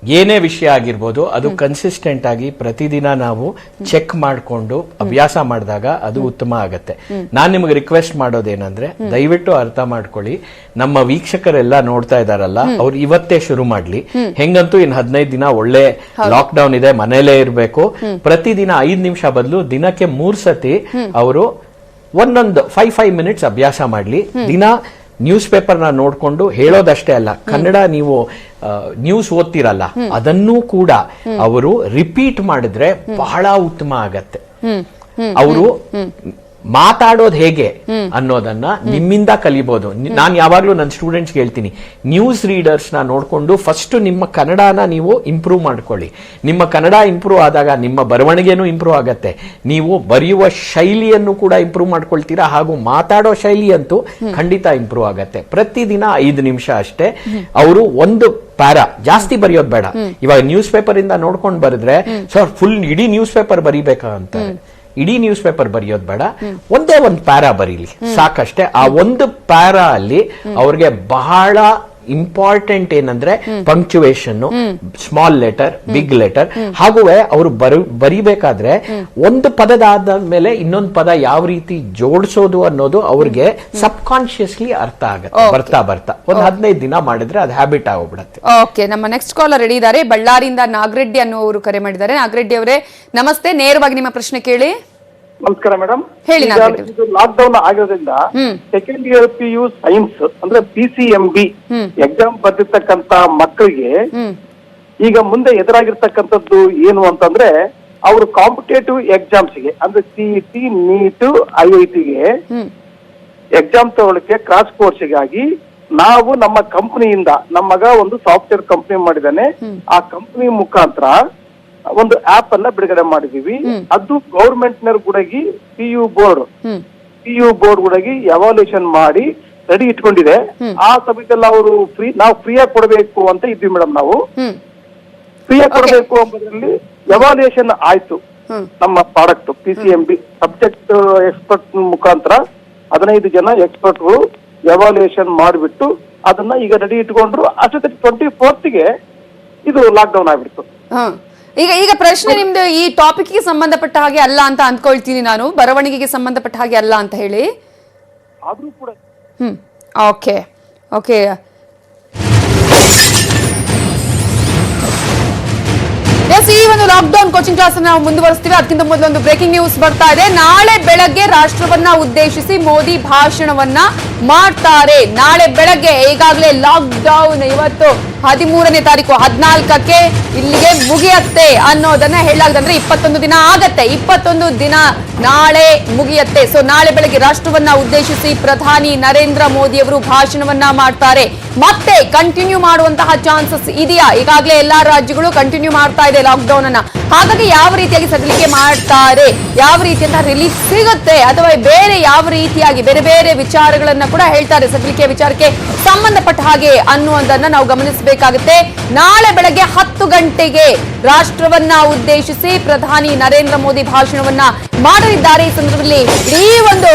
ಏನೇ ವಿಷಯ ಆಗಿರ್ಬೋದು, ಅದು ಕನ್ಸಿಸ್ಟೆಂಟ್ ಆಗಿ ಪ್ರತಿದಿನ ನಾವು ಚೆಕ್ ಮಾಡಿಕೊಂಡು ಅಭ್ಯಾಸ ಮಾಡಿದಾಗ ಅದು ಉತ್ತಮ ಆಗತ್ತೆ. ನಾನ್ ನಿಮಗೆ ರಿಕ್ವೆಸ್ಟ್ ಮಾಡೋದೇನಂದ್ರೆ, ದಯವಿಟ್ಟು ಅರ್ಥ ಮಾಡ್ಕೊಳ್ಳಿ, ನಮ್ಮ ವೀಕ್ಷಕರೆಲ್ಲ ನೋಡ್ತಾ ಇದಾರಲ್ಲ, ಅವ್ರು ಇವತ್ತೇ ಶುರು ಮಾಡ್ಲಿ. ಹೆಂಗಂತೂ ಇನ್ 15 ದಿನ ಒಳ್ಳೆ ಲಾಕ್ ಡೌನ್ ಇದೆ, ಮನೇಲೇ ಇರ್ಬೇಕು. ಪ್ರತಿದಿನ 5 ನಿಮಿಷ ಬದಲು ದಿನಕ್ಕೆ 3 ಸತಿ ಅವರು ಒಂದೊಂದು 5 ಮಿನಿಟ್ಸ್ ಅಭ್ಯಾಸ ಮಾಡ್ಲಿ. ದಿನ ನ್ಯೂಸ್ ಪೇಪರ್ ನ ನೋಡ್ಕೊಂಡು ಹೇಳೋದಷ್ಟೇ ಅಲ್ಲ, ಕನ್ನಡ ನೀವು ನ್ಯೂಸ್ ಓದ್ತಿರಲ್ಲ, ಅದನ್ನೂ ಕೂಡ ಅವರು ರಿಪೀಟ್ ಮಾಡಿದ್ರೆ ಬಹಳ ಉತ್ತಮ ಆಗತ್ತೆ. ಅವರು ಮಾತಾಡೋದು ಹೇಗೆ ಅನ್ನೋದನ್ನ ನಿಮ್ಮಿಂದ ಕಲಿಬಹುದು. ನಾನು ಯಾವಾಗ್ಲೂ ನನ್ನ ಸ್ಟೂಡೆಂಟ್ಸ್ ಹೇಳ್ತೀನಿ, ನ್ಯೂಸ್ ರೀಡರ್ಸ್ ನ ನೋಡ್ಕೊಂಡು ಫಸ್ಟ್ ನಿಮ್ಮ ಕನ್ನಡನ ನೀವು ಇಂಪ್ರೂವ್ ಮಾಡ್ಕೊಳ್ಳಿ. ನಿಮ್ಮ ಕನ್ನಡ ಇಂಪ್ರೂವ್ ಆದಾಗ ನಿಮ್ಮ ಬರವಣಿಗೆನೂ ಇಂಪ್ರೂವ್ ಆಗತ್ತೆ, ನೀವು ಬರೆಯುವ ಶೈಲಿಯನ್ನು ಕೂಡ ಇಂಪ್ರೂವ್ ಮಾಡ್ಕೊಳ್ತೀರಾ, ಹಾಗೂ ಮಾತಾಡೋ ಶೈಲಿ ಅಂತೂ ಖಂಡಿತ ಇಂಪ್ರೂವ್ ಆಗತ್ತೆ. ಪ್ರತಿದಿನ 5 ನಿಮಿಷ ಅಷ್ಟೇ. ಅವರು ಒಂದು ಪ್ಯಾರಾ, ಜಾಸ್ತಿ ಬರೆಯೋದು ಬೇಡ. ಇವಾಗ ನ್ಯೂಸ್ ಪೇಪರ್ ಇಂದ ನೋಡ್ಕೊಂಡು ಬರೆದ್ರೆ ಸರ್ ಫುಲ್ ಇಡೀ ನ್ಯೂಸ್ ಪೇಪರ್ ಬರೀಬೇಕಾ ಅಂತ, ಇಡೀ ನ್ಯೂಸ್ ಪೇಪರ್ ಬರೆಯೋದು ಬೇಡ, ಒಂದೇ ಒಂದು ಪ್ಯಾರಾ ಬರೀಲಿ ಸಾಕಷ್ಟೇ. ಆ ಒಂದು ಪ್ಯಾರಾ ಅಲ್ಲಿ ಅವ್ರಿಗೆ ಬಹಳ ಇಂಪಾರ್ಟೆಂಟ್ ಏನಂದ್ರೆ punctuation, small letter, big letter. ಹಾಗೂ ಅವರು ಬರಿಬೇಕಾದ್ರೆ ಒಂದು ಪದದ ಮೇಲೆ ಇನ್ನೊಂದು ಪದ ಯಾವ ರೀತಿ ಜೋಡಿಸೋದು ಅನ್ನೋದು ಅವ್ರಿಗೆ ಸಬ್ ಕಾನ್ಶಿಯಸ್ಲಿ ಅರ್ಥ ಆಗುತ್ತೆ. ಬರ್ತಾ ಒಂದು 15 ದಿನ ಮಾಡಿದ್ರೆ ಅದು ಹ್ಯಾಬಿಟ್ ಆಗೋಗ್ಬಿಡತ್ತೆ. ಓಕೆ, ನಮ್ಮ ನೆಕ್ಸ್ಟ್ ಕಾಲರ್ ರೆಡಿ ಇದ್ದಾರೆ. ಬಳ್ಳಾರಿಯಿಂದ ನಾಗರೆಡ್ಡಿ ಅನ್ನುವರು ಕರೆ ಮಾಡಿದ್ದಾರೆ. ನಾಗರೆಡ್ಡಿ ಅವರೇ ನಮಸ್ತೆ, ನೇರವಾಗಿ ನಿಮ್ಮ ಪ್ರಶ್ನೆ ಕೇಳಿ. ನಮಸ್ಕಾರ ಮೇಡಮ್. ಹೇಳಿ. ಲಾಕ್ ಡೌನ್ ಆಗಿರೋದ್ರಿಂದ ಸೆಕೆಂಡ್ ಇಯರ್ PU ಸೈನ್ಸ್ ಅಂದ್ರೆ PCMB ಎಕ್ಸಾಮ್ ಬರ್ದಿರ್ತಕ್ಕಂತ ಮಕ್ಕಳಿಗೆ ಈಗ ಮುಂದೆ ಎದುರಾಗಿರ್ತಕ್ಕಂಥದ್ದು ಏನು ಅಂತಂದ್ರೆ, ಅವರು ಕಾಂಪಿಟೇಟಿವ್ ಎಕ್ಸಾಮ್ಸ್ಗೆ ಅಂದ್ರೆ CET, NEET, IITಗೆ ಎಕ್ಸಾಮ್ ತಗೊಳ್ಳಕ್ಕೆ ಕ್ರಾಸ್ ಕೋರ್ಸ್ಗಾಗಿ ನಾವು ನಮ್ಮ ಕಂಪನಿಯಿಂದ, ನಮ್ಮ ಮಗ ಒಂದು ಸಾಫ್ಟ್ವೇರ್ ಕಂಪನಿ ಮಾಡಿದಾನೆ, ಆ ಕಂಪನಿ ಮುಖಾಂತರ ಒಂದು ಆಪ್ ಅನ್ನ ಬಿಡುಗಡೆ ಮಾಡಿದೀವಿ. ಅದು ಗೌರ್ಮೆಂಟ್ ನರ್ ಕೂಡಗಿ PU ಬೋರ್ಡ್ ಕೂಡಗಿ ಎವಾಲ್ಯೂಷನ್ ಮಾಡಿ ರೆಡಿ ಇಟ್ಕೊಂಡಿದೆ. ಆ ಸಮಯದಲ್ಲಿ ಅವರು ನಾವು ಫ್ರೀಯಾಗಿ ಕೊಡಬೇಕು ಅಂತ ಇದ್ವಿ ಮೇಡಮ್. ನಾವು ಫ್ರೀಯಾಗಿ ಕೊಡಬೇಕು ಎಂಬುದರಲ್ಲಿ ಎವಾಲ್ಯೂಷನ್ ಆಯ್ತು. ನಮ್ಮ ಪ್ರಾಡಕ್ಟ್ PCMB ಸಬ್ಜೆಕ್ಟ್ ಎಕ್ಸ್ಪರ್ಟ್ ಮುಖಾಂತರ 15 ಜನ ಎಕ್ಸ್ಪರ್ಟ್ಗಳು ಎವಾಲ್ಯೂಷನ್ ಮಾಡಿಬಿಟ್ಟು ಅದನ್ನ ಈಗ ರೆಡಿ ಇಟ್ಕೊಂಡ್ರು. ಅಷ್ಟೊತ್ತಿಗೆ 24ಗೆ ಇದು ಲಾಕ್ ಡೌನ್ ಆಗ್ಬಿಡ್ತು. ಈಗ ಪ್ರಶ್ನೆ ನಿಮ್ದು ಈ ಟಾಪಿಕ್ ಗೆ ಸಂಬಂಧಪಟ್ಟ ಹಾಗೆ ಅಲ್ಲ ಅಂತ ಅಂದ್ಕೊಳ್ತೀನಿ ನಾನು, ಬರವಣಿಗೆಗೆ ಸಂಬಂಧಪಟ್ಟ ಹಾಗೆ ಅಲ್ಲ ಅಂತ ಹೇಳಿ. ಆದ್ರೂ ಕೂಡ ಓಕೆ ಓಕೆ ಎಸ್, ಈ ಒಂದು ಲಾಕ್ಡೌನ್ ಕೋಚಿಂಗ್ ಕ್ಲಾಸ್ ನಾವು ಮುಂದುವರಿಸ್ತೀವಿ. ಅದಕ್ಕಿಂತ ಮೊದಲು ಒಂದು ಬ್ರೇಕಿಂಗ್ ನ್ಯೂಸ್ ಬರ್ತಾ ಇದೆ. ನಾಳೆ ಬೆಳಗ್ಗೆ ರಾಷ್ಟ್ರವನ್ನ ಉದ್ದೇಶಿಸಿ ಮೋದಿ ಭಾಷಣವನ್ನ ಮಾಡ್ತಾರೆ. ನಾಳೆ ಬೆಳಗ್ಗೆ ಈಗಾಗಲೇ ಲಾಕ್ಡೌನ್ ಇವತ್ತು 13ನೇ ತಾರೀಕು 14ಕ್ಕೆ ಇಲ್ಲಿಗೆ ಮುಗಿಯತ್ತೆ ಅನ್ನೋದನ್ನ ಹೇಳಲಾಗಿದೆ. ಅಂದ್ರೆ 21 ದಿನ ಆಗತ್ತೆ, 21 ದಿನ ನಾಳೆ ಮುಗಿಯತ್ತೆ. ಸೊ ನಾಳೆ ಬೆಳಗ್ಗೆ ರಾಷ್ಟ್ರವನ್ನ ಉದ್ದೇಶಿಸಿ ಪ್ರಧಾನಿ ನರೇಂದ್ರ ಮೋದಿ ಅವರು ಭಾಷಣವನ್ನ ಮಾಡ್ತಾರೆ. ಮತ್ತೆ ಕಂಟಿನ್ಯೂ ಮಾಡುವಂತಹ ಚಾನ್ಸಸ್ ಇದೆಯಾ? ಈಗಾಗಲೇ ಎಲ್ಲಾ ರಾಜ್ಯಗಳು ಕಂಟಿನ್ಯೂ ಮಾಡ್ತಾ ಇದೆ ಲಾಕ್ಡೌನ್ ಅನ್ನ. ಹಾಗಾಗಿ ಯಾವ ರೀತಿಯಾಗಿ ಸಡಿಲಿಕೆ ಮಾಡ್ತಾರೆ, ಯಾವ ರೀತಿಯಂತ ರಿಲೀಫ್ ಸಿಗುತ್ತೆ, ಅಥವಾ ಬೇರೆ ಯಾವ ರೀತಿಯಾಗಿ ಬೇರೆ ಬೇರೆ ವಿಚಾರಗಳನ್ನ ಕೂಡ ಹೇಳ್ತಾರೆ ಸಡಿಲಿಕೆ ವಿಚಾರಕ್ಕೆ ಸಂಬಂಧಪಟ್ಟ ಹಾಗೆ ಅನ್ನುವುದನ್ನ ನಾವು ಗಮನಿಸಬೇಕಾಗುತ್ತೆ. ನಾಳೆ ಬೆಳಗ್ಗೆ 10 ಗಂಟೆಗೆ ರಾಷ್ಟ್ರವನ್ನ ಉದ್ದೇಶಿಸಿ ಪ್ರಧಾನಿ ನರೇಂದ್ರ ಮೋದಿ ಭಾಷಣವನ್ನ ಮಾಡಲಿದ್ದಾರೆ. ಈ ಸಂದರ್ಭದಲ್ಲಿ ಇಡೀ ಒಂದು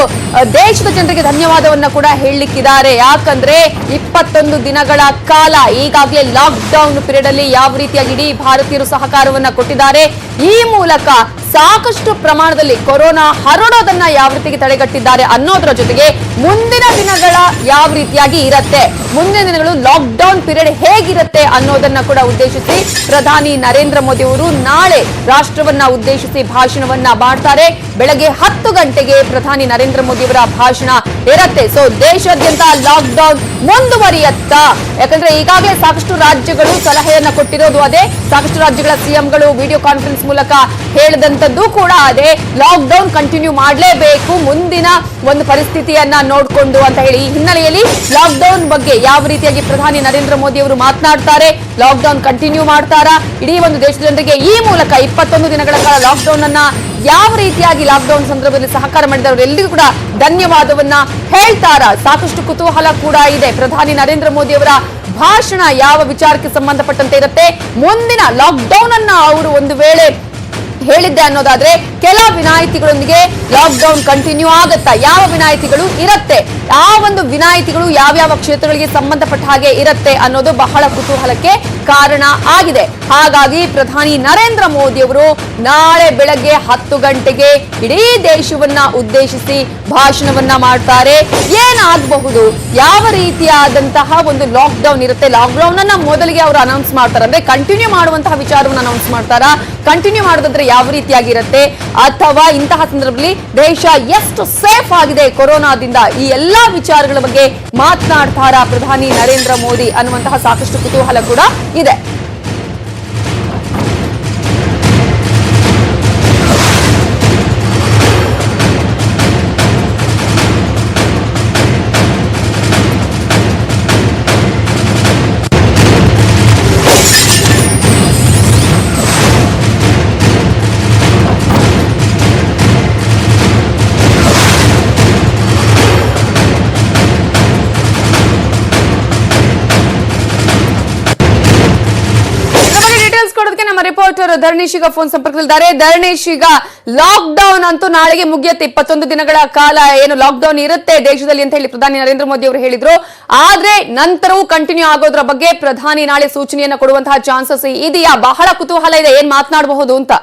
ದೇಶದ ಜನರಿಗೆ ಧನ್ಯವಾದವನ್ನ ಕೂಡ ಹೇಳಲಿಕ್ಕಿದ್ದಾರೆ. ಯಾಕಂದ್ರೆ 21 ದಿನಗಳ ಕಾಲ ಈಗಾಗಲೇ ಲಾಕ್ ಡೌನ್ ಪೀರಿಯಡ್ ಅಲ್ಲಿ ಯಾವ ರೀತಿಯಾಗಿ ಇಡೀ ಭಾರತೀಯರು ಸಹಕಾರವನ್ನ ಕೊಟ್ಟಿದ್ದಾರೆ. ಈ ಮೂಲಕ ಸಾಕಷ್ಟು ಪ್ರಮಾಣದಲ್ಲಿ ಕೊರೋನಾ ಹರಡೋದನ್ನ ಯಾವ ರೀತಿಗೆ ತಡೆಗಟ್ಟಿದ್ದಾರೆ ಅನ್ನೋದರ ಜೊತೆಗೆ ಮುಂದಿನ ದಿನಗಳ ಯಾವ ರೀತಿಯಾಗಿ ಇರುತ್ತೆ, ಮುಂದಿನ ದಿನಗಳು ಲಾಕ್ ಡೌನ್ ಪೀರಿಯಡ್ ಹೇಗಿರುತ್ತೆ ಅನ್ನೋದನ್ನ ಕೂಡ ಉದ್ದೇಶಿಸಿ ಪ್ರಧಾನಿ ನರೇಂದ್ರ ಮೋದಿ ಅವರು ನಾಳೆ ರಾಷ್ಟ್ರವನ್ನ ಉದ್ದೇಶಿಸಿ ಭಾಷಣವನ್ನ ಮಾಡ್ತಾರೆ. ಬೆಳಗ್ಗೆ 10 ಗಂಟೆಗೆ ಪ್ರಧಾನಿ ನರೇಂದ್ರ ಮೋದಿ ಅವರ ಭಾಷಣ ಇರುತ್ತೆ. ಸೊ ದೇಶಾದ್ಯಂತ ಲಾಕ್ ಡೌನ್ ಮುಂದುವರಿಯತ್ತಾ? ಯಾಕಂದ್ರೆ ಈಗಾಗಲೇ ಸಾಕಷ್ಟು ರಾಜ್ಯಗಳು ಸಲಹೆಯನ್ನ ಕೊಟ್ಟಿರೋದು ಅದೇ, ಸಾಕಷ್ಟು ರಾಜ್ಯಗಳ ಸಿಎಂಗಳು ವಿಡಿಯೋ ಕಾನ್ಫರೆನ್ಸ್ ಮೂಲಕ ಹೇಳಿದಂತದ್ದು ಕೂಡ ಅದೇ, ಲಾಕ್ ಡೌನ್ ಕಂಟಿನ್ಯೂ ಮಾಡಲೇಬೇಕು ಮುಂದಿನ ಒಂದು ಪರಿಸ್ಥಿತಿಯನ್ನ ನೋಡಿಕೊಂಡು ಅಂತ ಹೇಳಿ. ಈ ಹಿನ್ನೆಲೆಯಲ್ಲಿ ಲಾಕ್ ಡೌನ್ ಬಗ್ಗೆ ಯಾವ ರೀತಿಯಾಗಿ ಪ್ರಧಾನಿ ನರೇಂದ್ರ ಮೋದಿ ಅವರು ಮಾತನಾಡ್ತಾರೆ, ಲಾಕ್ ಡೌನ್ ಕಂಟಿನ್ಯೂ ಮಾಡ್ತಾರಾ, ಇಡೀ ಒಂದು ದೇಶದ ಜನರಿಗೆ ಈ ಮೂಲಕ 21 ದಿನಗಳ ಕಾಲ ಲಾಕ್ ಡೌನ್ ಅನ್ನ ಯಾವ ರೀತಿಯಾಗಿ ಲಾಕ್ ಡೌನ್ ಸಂದರ್ಭದಲ್ಲಿ ಸಹಕಾರ ಮಾಡಿದವರೆಲ್ಲರಿಗೂ ಕೂಡ ಧನ್ಯವಾದವನ್ನ ಹೇಳ್ತಾರಾ? ಸಾಕಷ್ಟು ಕುತೂಹಲ ಕೂಡ ಇದೆ. ಪ್ರಧಾನಿ ನರೇಂದ್ರ ಮೋದಿ ಅವರ ಭಾಷಣ ಯಾವ ವಿಚಾರಕ್ಕೆ ಸಂಬಂಧಪಟ್ಟಂತೆ ಇರುತ್ತೆ, ಮುಂದಿನ ಲಾಕ್ ಡೌನ್ ಅನ್ನ ಅವರು ಒಂದು ವೇಳೆ ಹೇಳಿದ್ದೆ ಅನ್ನೋದಾದ್ರೆ ಕೆಲ ವಿನಾಯಿತಿಗಳೊಂದಿಗೆ ಲಾಕ್ ಡೌನ್ ಕಂಟಿನ್ಯೂ ಆಗುತ್ತಾ, ಯಾವ ವಿನಾಯಿತಿಗಳು ಇರುತ್ತೆ, ಆ ಒಂದು ವಿನಾಯಿತಿಗಳು ಯಾವ್ಯಾವ ಕ್ಷೇತ್ರಗಳಿಗೆ ಸಂಬಂಧಪಟ್ಟ ಹಾಗೆ ಇರುತ್ತೆ ಅನ್ನೋದು ಬಹಳ ಕುತೂಹಲಕ್ಕೆ ಕಾರಣ ಆಗಿದೆ. ಹಾಗಾಗಿ ಪ್ರಧಾನಿ ನರೇಂದ್ರ ಮೋದಿ ಅವರು ನಾಳೆ ಬೆಳಗ್ಗೆ 10 ಗಂಟೆಗೆ ಇಡೀ ದೇಶವನ್ನ ಉದ್ದೇಶಿಸಿ ಭಾಷಣವನ್ನ ಮಾಡ್ತಾರೆ. ಏನಾಗಬಹುದು, ಯಾವ ರೀತಿಯಾದಂತಹ ಒಂದು ಲಾಕ್ ಡೌನ್ ಇರುತ್ತೆ, ಲಾಕ್ ಡೌನ್ ಅನ್ನ ಮೊದಲಿಗೆ ಅವರು ಅನೌನ್ಸ್ ಮಾಡ್ತಾರೆ, ಅಂದ್ರೆ ಕಂಟಿನ್ಯೂ ಮಾಡುವಂತಹ ವಿಚಾರವನ್ನ ಅನೌನ್ಸ್ ಮಾಡ್ತಾರಾ, ಕಂಟಿನ್ಯೂ ಮಾಡೋದಂದ್ರೆ ಯಾವ ರೀತಿಯಾಗಿರುತ್ತೆ, ಅಥವಾ ಇಂತಹ ಸಂದರ್ಭದಲ್ಲಿ ದೇಶ ಎಷ್ಟು ಸೇಫ್ ಆಗಿದೆ ಕೊರೋನಾದಿಂದ, ಈ ಎಲ್ಲಾ ವಿಚಾರಗಳ ಬಗ್ಗೆ ಮಾತನಾಡ್ತಾರಾ ಪ್ರಧಾನಿ ನರೇಂದ್ರ ಮೋದಿ ಅನ್ನುವಂತಹ ಸಾಕಷ್ಟು ಕುತೂಹಲ ಕೂಡ ಇದೆ. ಅವರು ಧರಣೀಶ್ ಈಗ ಫೋನ್ ಸಂಪರ್ಕದಲ್ಲಿದ್ದಾರೆ. ಧರಣೀಶ್, ಈಗ ಲಾಕ್ ಡೌನ್ ಅಂತೂ ನಾಳೆಗೆ ಮುಗಿಯುತ್ತೆ. 21 ದಿನಗಳ ಕಾಲ ಏನು ಲಾಕ್ ಡೌನ್ ಇರುತ್ತೆ ದೇಶದಲ್ಲಿ ಅಂತ ಹೇಳಿ ಪ್ರಧಾನಿ ನರೇಂದ್ರ ಮೋದಿ ಅವರು ಹೇಳಿದ್ರು. ಆದ್ರೆ ನಂತರವೂ ಕಂಟಿನ್ಯೂ ಆಗೋದ್ರ ಬಗ್ಗೆ ಪ್ರಧಾನಿ ನಾಳೆ ಸೂಚನೆಯನ್ನ ಕೊಡುವಂತಹ ಚಾನ್ಸಸ್ ಇದೆಯಾ? ಬಹಳ ಕುತೂಹಲ ಇದೆ, ಏನ್ ಮಾತನಾಡಬಹುದು ಅಂತ.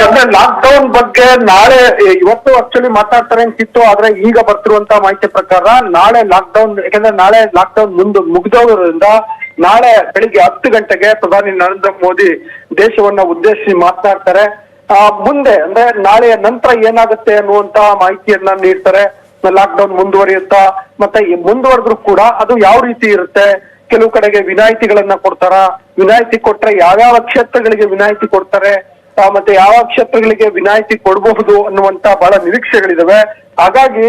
ಅಂದ್ರೆ ಲಾಕ್ ಡೌನ್ ಬಗ್ಗೆ ನಾಳೆ ಇವತ್ತು ಆಕ್ಚುಲಿ ಮಾತಾಡ್ತಾರೆ ಅಂತಿತ್ತು, ಆದ್ರೆ ಈಗ ಬರ್ತಿರುವಂತಹ ಮಾಹಿತಿ ಪ್ರಕಾರ ನಾಳೆ ಲಾಕ್ ಡೌನ್, ಯಾಕಂದ್ರೆ ನಾಳೆ ಲಾಕ್ ಡೌನ್ ಮುಗಿದೋದ್ರಿಂದ ನಾಳೆ ಬೆಳಿಗ್ಗೆ 10 ಗಂಟೆಗೆ ಪ್ರಧಾನಿ ನರೇಂದ್ರ ಮೋದಿ ದೇಶವನ್ನ ಉದ್ದೇಶಿಸಿ ಮಾತನಾಡ್ತಾರೆ. ಮುಂದೆ ಅಂದ್ರೆ ನಾಳೆಯ ನಂತರ ಏನಾಗುತ್ತೆ ಅನ್ನುವಂತ ಮಾಹಿತಿಯನ್ನ ನೀಡ್ತಾರೆ. ಲಾಕ್ ಡೌನ್ ಮುಂದುವರಿಯುತ್ತಾ, ಮತ್ತೆ ಮುಂದುವರೆದ್ರು ಕೂಡ ಅದು ಯಾವ ರೀತಿ ಇರುತ್ತೆ, ಕೆಲವು ಕಡೆಗೆ ವಿನಾಯಿತಿಗಳನ್ನ ಕೊಡ್ತಾರ, ವಿನಾಯಿತಿ ಕೊಟ್ರೆ ಯಾವ್ಯಾವ ಕ್ಷೇತ್ರಗಳಿಗೆ ವಿನಾಯಿತಿ ಕೊಡ್ತಾರೆ, ಮತ್ತೆ ಯಾವ ಕ್ಷೇತ್ರಗಳಿಗೆ ವಿನಾಯಿತಿ ಕೊಡಬಹುದು ಅನ್ನುವಂತ ಬಹಳ ನಿರೀಕ್ಷೆಗಳಿದಾವೆ. ಹಾಗಾಗಿ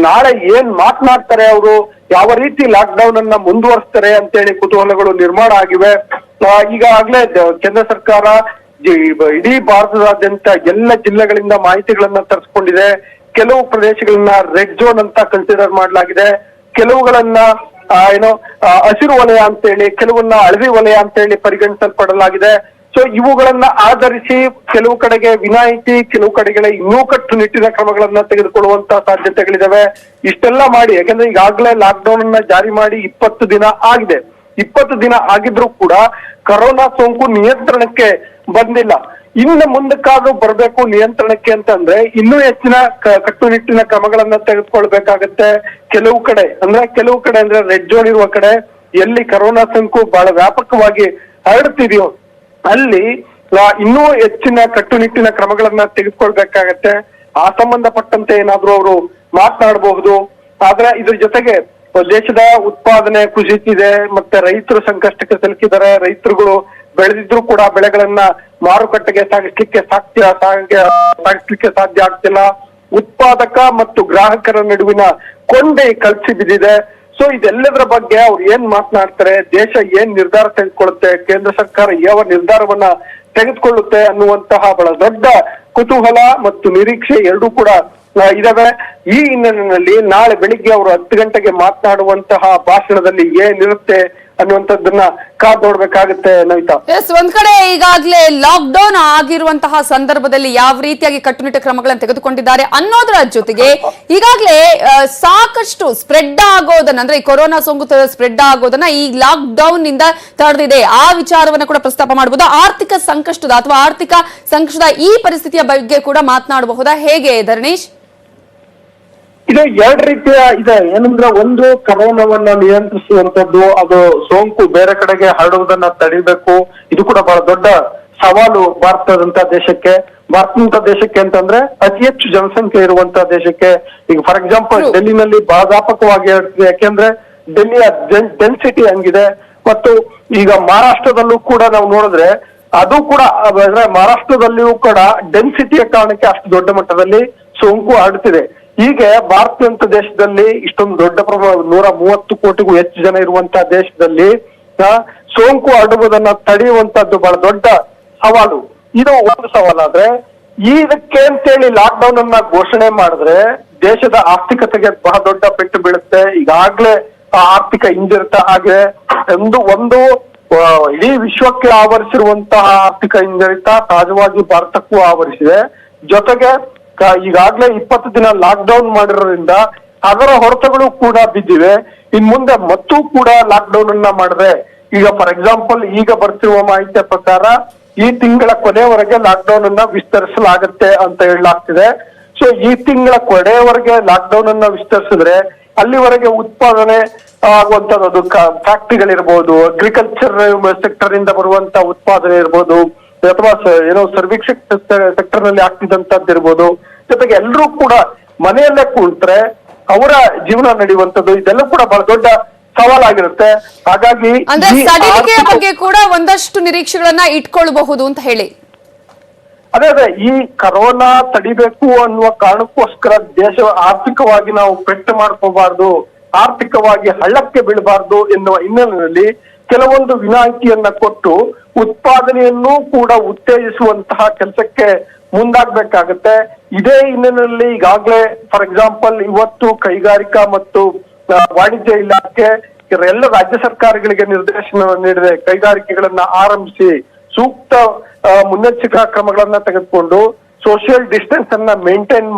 ನಾಳೆ ಏನ್ ಮಾತನಾಡ್ತಾರೆ ಅವರು, ಯಾವ ರೀತಿ ಲಾಕ್ ಡೌನ್ ಅನ್ನ ಮುಂದುವರಿಸ್ತಾರೆ ಅಂತೇಳಿ ಕುತೂಹಲಗಳು ನಿರ್ಮಾಣ ಆಗಿವೆ. ಈಗಾಗ್ಲೇ ಕೇಂದ್ರ ಸರ್ಕಾರ ಇಡೀ ಭಾರತದಾದ್ಯಂತ ಎಲ್ಲ ಜಿಲ್ಲೆಗಳಿಂದ ಮಾಹಿತಿಗಳನ್ನ ತರಿಸ್ಕೊಂಡಿದೆ. ಕೆಲವು ಪ್ರದೇಶಗಳನ್ನ ರೆಡ್ ಝೋನ್ ಅಂತ ಕನ್ಸಿಡರ್ ಮಾಡಲಾಗಿದೆ, ಕೆಲವುಗಳನ್ನ ಹಸಿರು ವಲಯ ಅಂತೇಳಿ, ಕೆಲವನ್ನ ಹಳದಿ ವಲಯ ಅಂತೇಳಿ ಪರಿಗಣಿಸಲ್ಪಡಲಾಗಿದೆ. ಸೊ ಇವುಗಳನ್ನ ಆಧರಿಸಿ ಕೆಲವು ಕಡೆಗೆ ವಿನಾಯಿತಿ, ಕೆಲವು ಕಡೆಗಳ ಇನ್ನೂ ಕಟ್ಟುನಿಟ್ಟಿನ ಕ್ರಮಗಳನ್ನ ತೆಗೆದುಕೊಳ್ಳುವಂತ ಸಾಧ್ಯತೆಗಳಿದಾವೆ. ಇಷ್ಟೆಲ್ಲ ಮಾಡಿ, ಯಾಕಂದ್ರೆ ಈಗಾಗಲೇ ಲಾಕ್ ಡೌನ್ ಅನ್ನ ಜಾರಿ ಮಾಡಿ 20 ದಿನ ಆಗಿದೆ. 20 ದಿನ ಆಗಿದ್ರೂ ಕೂಡ ಕರೋನಾ ಸೋಂಕು ನಿಯಂತ್ರಣಕ್ಕೆ ಬಂದಿಲ್ಲ. ಇನ್ನು ಮುಂದಕ್ಕಾದ್ರೂ ಬರಬೇಕು ನಿಯಂತ್ರಣಕ್ಕೆ ಅಂತಂದ್ರೆ ಇನ್ನೂ ಹೆಚ್ಚಿನ ಕಟ್ಟುನಿಟ್ಟಿನ ಕ್ರಮಗಳನ್ನ ತೆಗೆದುಕೊಳ್ಬೇಕಾಗತ್ತೆ. ಕೆಲವು ಕಡೆ ಅಂದ್ರೆ ರೆಡ್ ಝೋನ್ ಇರುವ ಕಡೆ ಎಲ್ಲಿ ಕರೋನಾ ಸೋಂಕು ಬಹಳ ವ್ಯಾಪಕವಾಗಿ ಹರಡ್ತಿದೆಯೋ ಅಲ್ಲಿ ಇನ್ನೂ ಹೆಚ್ಚಿನ ಕಟ್ಟುನಿಟ್ಟಿನ ಕ್ರಮಗಳನ್ನ ತೆಗೆದುಕೊಳ್ಬೇಕಾಗತ್ತೆ. ಆ ಸಂಬಂಧಪಟ್ಟಂತೆ ಏನಾದ್ರೂ ಅವರು ಮಾತನಾಡಬಹುದು. ಆದ್ರೆ ಇದ್ರ ಜೊತೆಗೆ ದೇಶದ ಉತ್ಪಾದನೆ ಕುಸಿತಿದೆ, ಮತ್ತೆ ರೈತರು ಸಂಕಷ್ಟಕ್ಕೆ ಸಿಲುಕಿದ್ದಾರೆ. ರೈತರುಗಳು ಬೆಳೆದಿದ್ರು ಕೂಡ ಬೆಳೆಗಳನ್ನ ಮಾರುಕಟ್ಟೆಗೆ ಸಾಗಿಸ್ಲಿಕ್ಕೆ ಸಾಧ್ಯ ಆಗ್ತಿಲ್ಲ. ಉತ್ಪಾದಕ ಮತ್ತು ಗ್ರಾಹಕರ ನಡುವಿನ ಕೊಂಡೆ ಕಲಸಿ ಬಿದ್ದಿದೆ. ಸೊ ಇದೆಲ್ಲದರ ಬಗ್ಗೆ ಅವ್ರು ಏನ್ ಮಾತನಾಡ್ತಾರೆ, ದೇಶ ಏನ್ ನಿರ್ಧಾರ ತೆಗೆದುಕೊಳ್ಳುತ್ತೆ, ಕೇಂದ್ರ ಸರ್ಕಾರ ಯಾವ ನಿರ್ಧಾರವನ್ನ ತೆಗೆದುಕೊಳ್ಳುತ್ತೆ ಅನ್ನುವಂತಹ ಬಹಳ ದೊಡ್ಡ ಕುತೂಹಲ ಮತ್ತು ನಿರೀಕ್ಷೆ ಎರಡೂ ಕೂಡ ಇದಾವೆ. ಈ ಹಿನ್ನೆಲೆಯಲ್ಲಿ ನಾಳೆ ಬೆಳಿಗ್ಗೆ ಅವರು 10 ಗಂಟೆಗೆ ಮಾತನಾಡುವಂತಹ ಭಾಷಣದಲ್ಲಿ ಏನಿರುತ್ತೆ ಅನ್ನುವಂಥದ್ದನ್ನ ಕಾದ್ ನೋಡ್ಬೇಕಾಗುತ್ತೆ ನವಿತಾ. ಒಂದ್ ಕಡೆ ಈಗಾಗಲೇ ಲಾಕ್ ಡೌನ್ ಆಗಿರುವಂತಹ ಸಂದರ್ಭದಲ್ಲಿ ಯಾವ ರೀತಿಯಾಗಿ ಕಟ್ಟುನಿಟ್ಟು ಕ್ರಮಗಳನ್ನು ತೆಗೆದುಕೊಂಡಿದ್ದಾರೆ ಅನ್ನೋದರ ಜೊತೆಗೆ ಈಗಾಗಲೇ ಸಾಕಷ್ಟು ಸ್ಪ್ರೆಡ್ ಆಗೋದನ್ನ, ಅಂದ್ರೆ ಈ ಕೊರೋನಾ ಸೋಂಕು ಸ್ಪ್ರೆಡ್ ಆಗೋದನ್ನ ಈ ಲಾಕ್ ಡೌನ್ ನಿಂದ ತಡೆದಿದೆ. ಆ ವಿಚಾರವನ್ನ ಕೂಡ ಪ್ರಸ್ತಾಪ ಮಾಡಬಹುದು. ಆರ್ಥಿಕ ಸಂಕಷ್ಟದ ಈ ಪರಿಸ್ಥಿತಿಯ ಬಗ್ಗೆ ಕೂಡ ಮಾತನಾಡಬಹುದಾ? ಹೇಗೆ ಧರಣೀಶ್? ಇದು ಎರಡು ರೀತಿಯ ಇದೆ. ಏನಂದ್ರೆ ಒಂದು ಕರೋನಾವನ್ನ ನಿಯಂತ್ರಿಸುವಂತದ್ದು, ಅದು ಸೋಂಕು ಬೇರೆ ಕಡೆಗೆ ಹರಡುವುದನ್ನ ತಡಿಬೇಕು. ಇದು ಕೂಡ ಬಹಳ ದೊಡ್ಡ ಸವಾಲು ಭಾರತದಂತ ದೇಶಕ್ಕೆ ಅಂತಂದ್ರೆ ಅತಿ ಹೆಚ್ಚು ಜನಸಂಖ್ಯೆ ಇರುವಂತ ದೇಶಕ್ಕೆ. ಈಗ ಫಾರ್ ಎಕ್ಸಾಂಪಲ್ ಡೆಲ್ಲಿನಲ್ಲಿ ಬಹಳ ವ್ಯಾಪಕವಾಗಿ ಹರಡ್ತಿದೆ, ಯಾಕೆಂದ್ರೆ ಡೆಲ್ಲಿಯ ಡೆನ್ಸಿಟಿ ಹಂಗಿದೆ. ಮತ್ತು ಈಗ ಮಹಾರಾಷ್ಟ್ರದಲ್ಲೂ ಕೂಡ ನಾವು ನೋಡಿದ್ರೆ ಅದು ಕೂಡ ಮಹಾರಾಷ್ಟ್ರದಲ್ಲಿಯೂ ಕೂಡ ಡೆನ್ಸಿಟಿಯ ಕಾರಣಕ್ಕೆ ಅಷ್ಟು ದೊಡ್ಡ ಮಟ್ಟದಲ್ಲಿ ಸೋಂಕು ಹರಡ್ತಿದೆ. ಹೀಗೆ ಭಾರತದಂತ ದೇಶದಲ್ಲಿ ಇಷ್ಟೊಂದು ದೊಡ್ಡ ಪ್ರಮಾಣ 130 ಕೋಟಿಗೂ ಹೆಚ್ಚು ಜನ ಇರುವಂತಹ ದೇಶದಲ್ಲಿ ಸೋಂಕು ಹರಡುವುದನ್ನ ತಡೆಯುವಂತದ್ದು ಬಹಳ ದೊಡ್ಡ ಸವಾಲು. ಇದು ಒಂದು ಸವಾಲಾದ್ರೆ, ಇದಕ್ಕೆ ಅಂತೇಳಿ ಲಾಕ್ ಡೌನ್ ಅನ್ನ ಘೋಷಣೆ ಮಾಡಿದ್ರೆ ದೇಶದ ಆರ್ಥಿಕತೆಗೆ ಬಹಳ ದೊಡ್ಡ ಪೆಟ್ಟು ಬೀಳುತ್ತೆ. ಈಗಾಗ್ಲೇ ಆರ್ಥಿಕ ಹಿಂಜರಿತ ಆಗಿದೆ. ಒಂದು ಇಡೀ ವಿಶ್ವಕ್ಕೆ ಆವರಿಸಿರುವಂತಹ ಆರ್ಥಿಕ ಹಿಂಜರಿತ ಸಹಜವಾಗಿ ಭಾರತಕ್ಕೂ ಆವರಿಸಿದೆ. ಜೊತೆಗೆ ಈಗಾಗ್ಲೇ 20 ದಿನ ಲಾಕ್ ಡೌನ್ ಮಾಡಿರೋದ್ರಿಂದ ಅದರ ಹೊರತಗಳು ಕೂಡ ಬಿದ್ದಿವೆ. ಇನ್ ಮುಂದೆ ಮತ್ತೂ ಕೂಡ ಲಾಕ್ ಡೌನ್ ಅನ್ನ ಮಾಡಿದ್ರೆ, ಈಗ ಫಾರ್ ಎಕ್ಸಾಂಪಲ್ ಈಗ ಬರ್ತಿರುವ ಮಾಹಿತಿಯ ಪ್ರಕಾರ ಈ ತಿಂಗಳ ಕೊನೆಯವರೆಗೆ ಲಾಕ್ ಡೌನ್ ಅನ್ನ ವಿಸ್ತರಿಸಲಾಗುತ್ತೆ ಅಂತ ಹೇಳಲಾಗ್ತಿದೆ. ಸೊ ಈ ತಿಂಗಳ ಕೊನೆಯವರೆಗೆ ಲಾಕ್ ಡೌನ್ ಅನ್ನ ವಿಸ್ತರಿಸಿದ್ರೆ ಅಲ್ಲಿವರೆಗೆ ಉತ್ಪಾದನೆ ಆಗುವಂತದ್ದು ಫ್ಯಾಕ್ಟ್ರಿಗಳಿರ್ಬೋದು, ಅಗ್ರಿಕಲ್ಚರ್ ಸೆಕ್ಟರ್ ಇಂದ ಬರುವಂತ ಉತ್ಪಾದನೆ ಇರ್ಬೋದು, ಅಥವಾ ಸರ್ವಿಸ್ ಸೆಕ್ಟರ್ ನಲ್ಲಿ ಆಗ್ತಿದ್ದಂತದ್ದು ಇರ್ಬೋದು. ಜೊತೆಗೆ ಎಲ್ಲರೂ ಕೂಡ ಮನೆಯಲ್ಲೇ ಕುಳಿತರೆ ಅವರ ಜೀವನ ನಡೆಯುವಂತದ್ದು, ಇದೆಲ್ಲ ಕೂಡ ಬಹಳ ದೊಡ್ಡ ಸವಾಲಾಗಿರುತ್ತೆ. ಹಾಗಾಗಿ ಸಡಿಲಿಕೆಯ ಬಗ್ಗೆ ಕೂಡ ಒಂದಷ್ಟು ನಿರೀಕ್ಷೆಗಳನ್ನ ಇಟ್ಕೊಳ್ಬಹುದು ಅಂತ ಹೇಳಿ. ಅದೇ ಈ ಕರೋನಾ ತಡಿಬೇಕು ಅನ್ನುವ ಕಾರಣಕ್ಕೋಸ್ಕರ ದೇಶ ಆರ್ಥಿಕವಾಗಿ ನಾವು ಪೆಟ್ಟು ಮಾಡ್ಕೋಬಾರ್ದು, ಆರ್ಥಿಕವಾಗಿ ಹಳ್ಳಕ್ಕೆ ಬೀಳಬಾರ್ದು ಎನ್ನುವ ಹಿನ್ನೆಲೆಯಲ್ಲಿ ಕೆಲವೊಂದು ವಿನಾಯಿತಿಯನ್ನ ಕೊಟ್ಟು ಉತ್ಪಾದನೆಯನ್ನು ಕೂಡ ಉತ್ತೇಜಿಸುವಂತಹ ಕೆಲಸಕ್ಕೆ ಮುಂದಾಗಬೇಕಾಗತ್ತೆ. ಇದೇ ಹಿನ್ನೆಲೆಯಲ್ಲಿ ಈಗಾಗಲೇ ಫಾರ್ ಎಕ್ಸಾಂಪಲ್ ಇವತ್ತು ಕೈಗಾರಿಕಾ ಮತ್ತು ವಾಣಿಜ್ಯ ಇಲಾಖೆ ಎಲ್ಲ ರಾಜ್ಯ ಸರ್ಕಾರಗಳಿಗೆ ನಿರ್ದೇಶನ ನೀಡಿದೆ. ಕೈಗಾರಿಕೆಗಳನ್ನ ಆರಂಭಿಸಿ ಸೂಕ್ತ ಮುನ್ನೆಚ್ಚರಿಕಾ ಕ್ರಮಗಳನ್ನ ತೆಗೆದುಕೊಂಡು ಸೋಷಿಯಲ್ ಡಿಸ್ಟೆನ್ಸ್ ಅನ್ನ ಮೇಂಟೈನ್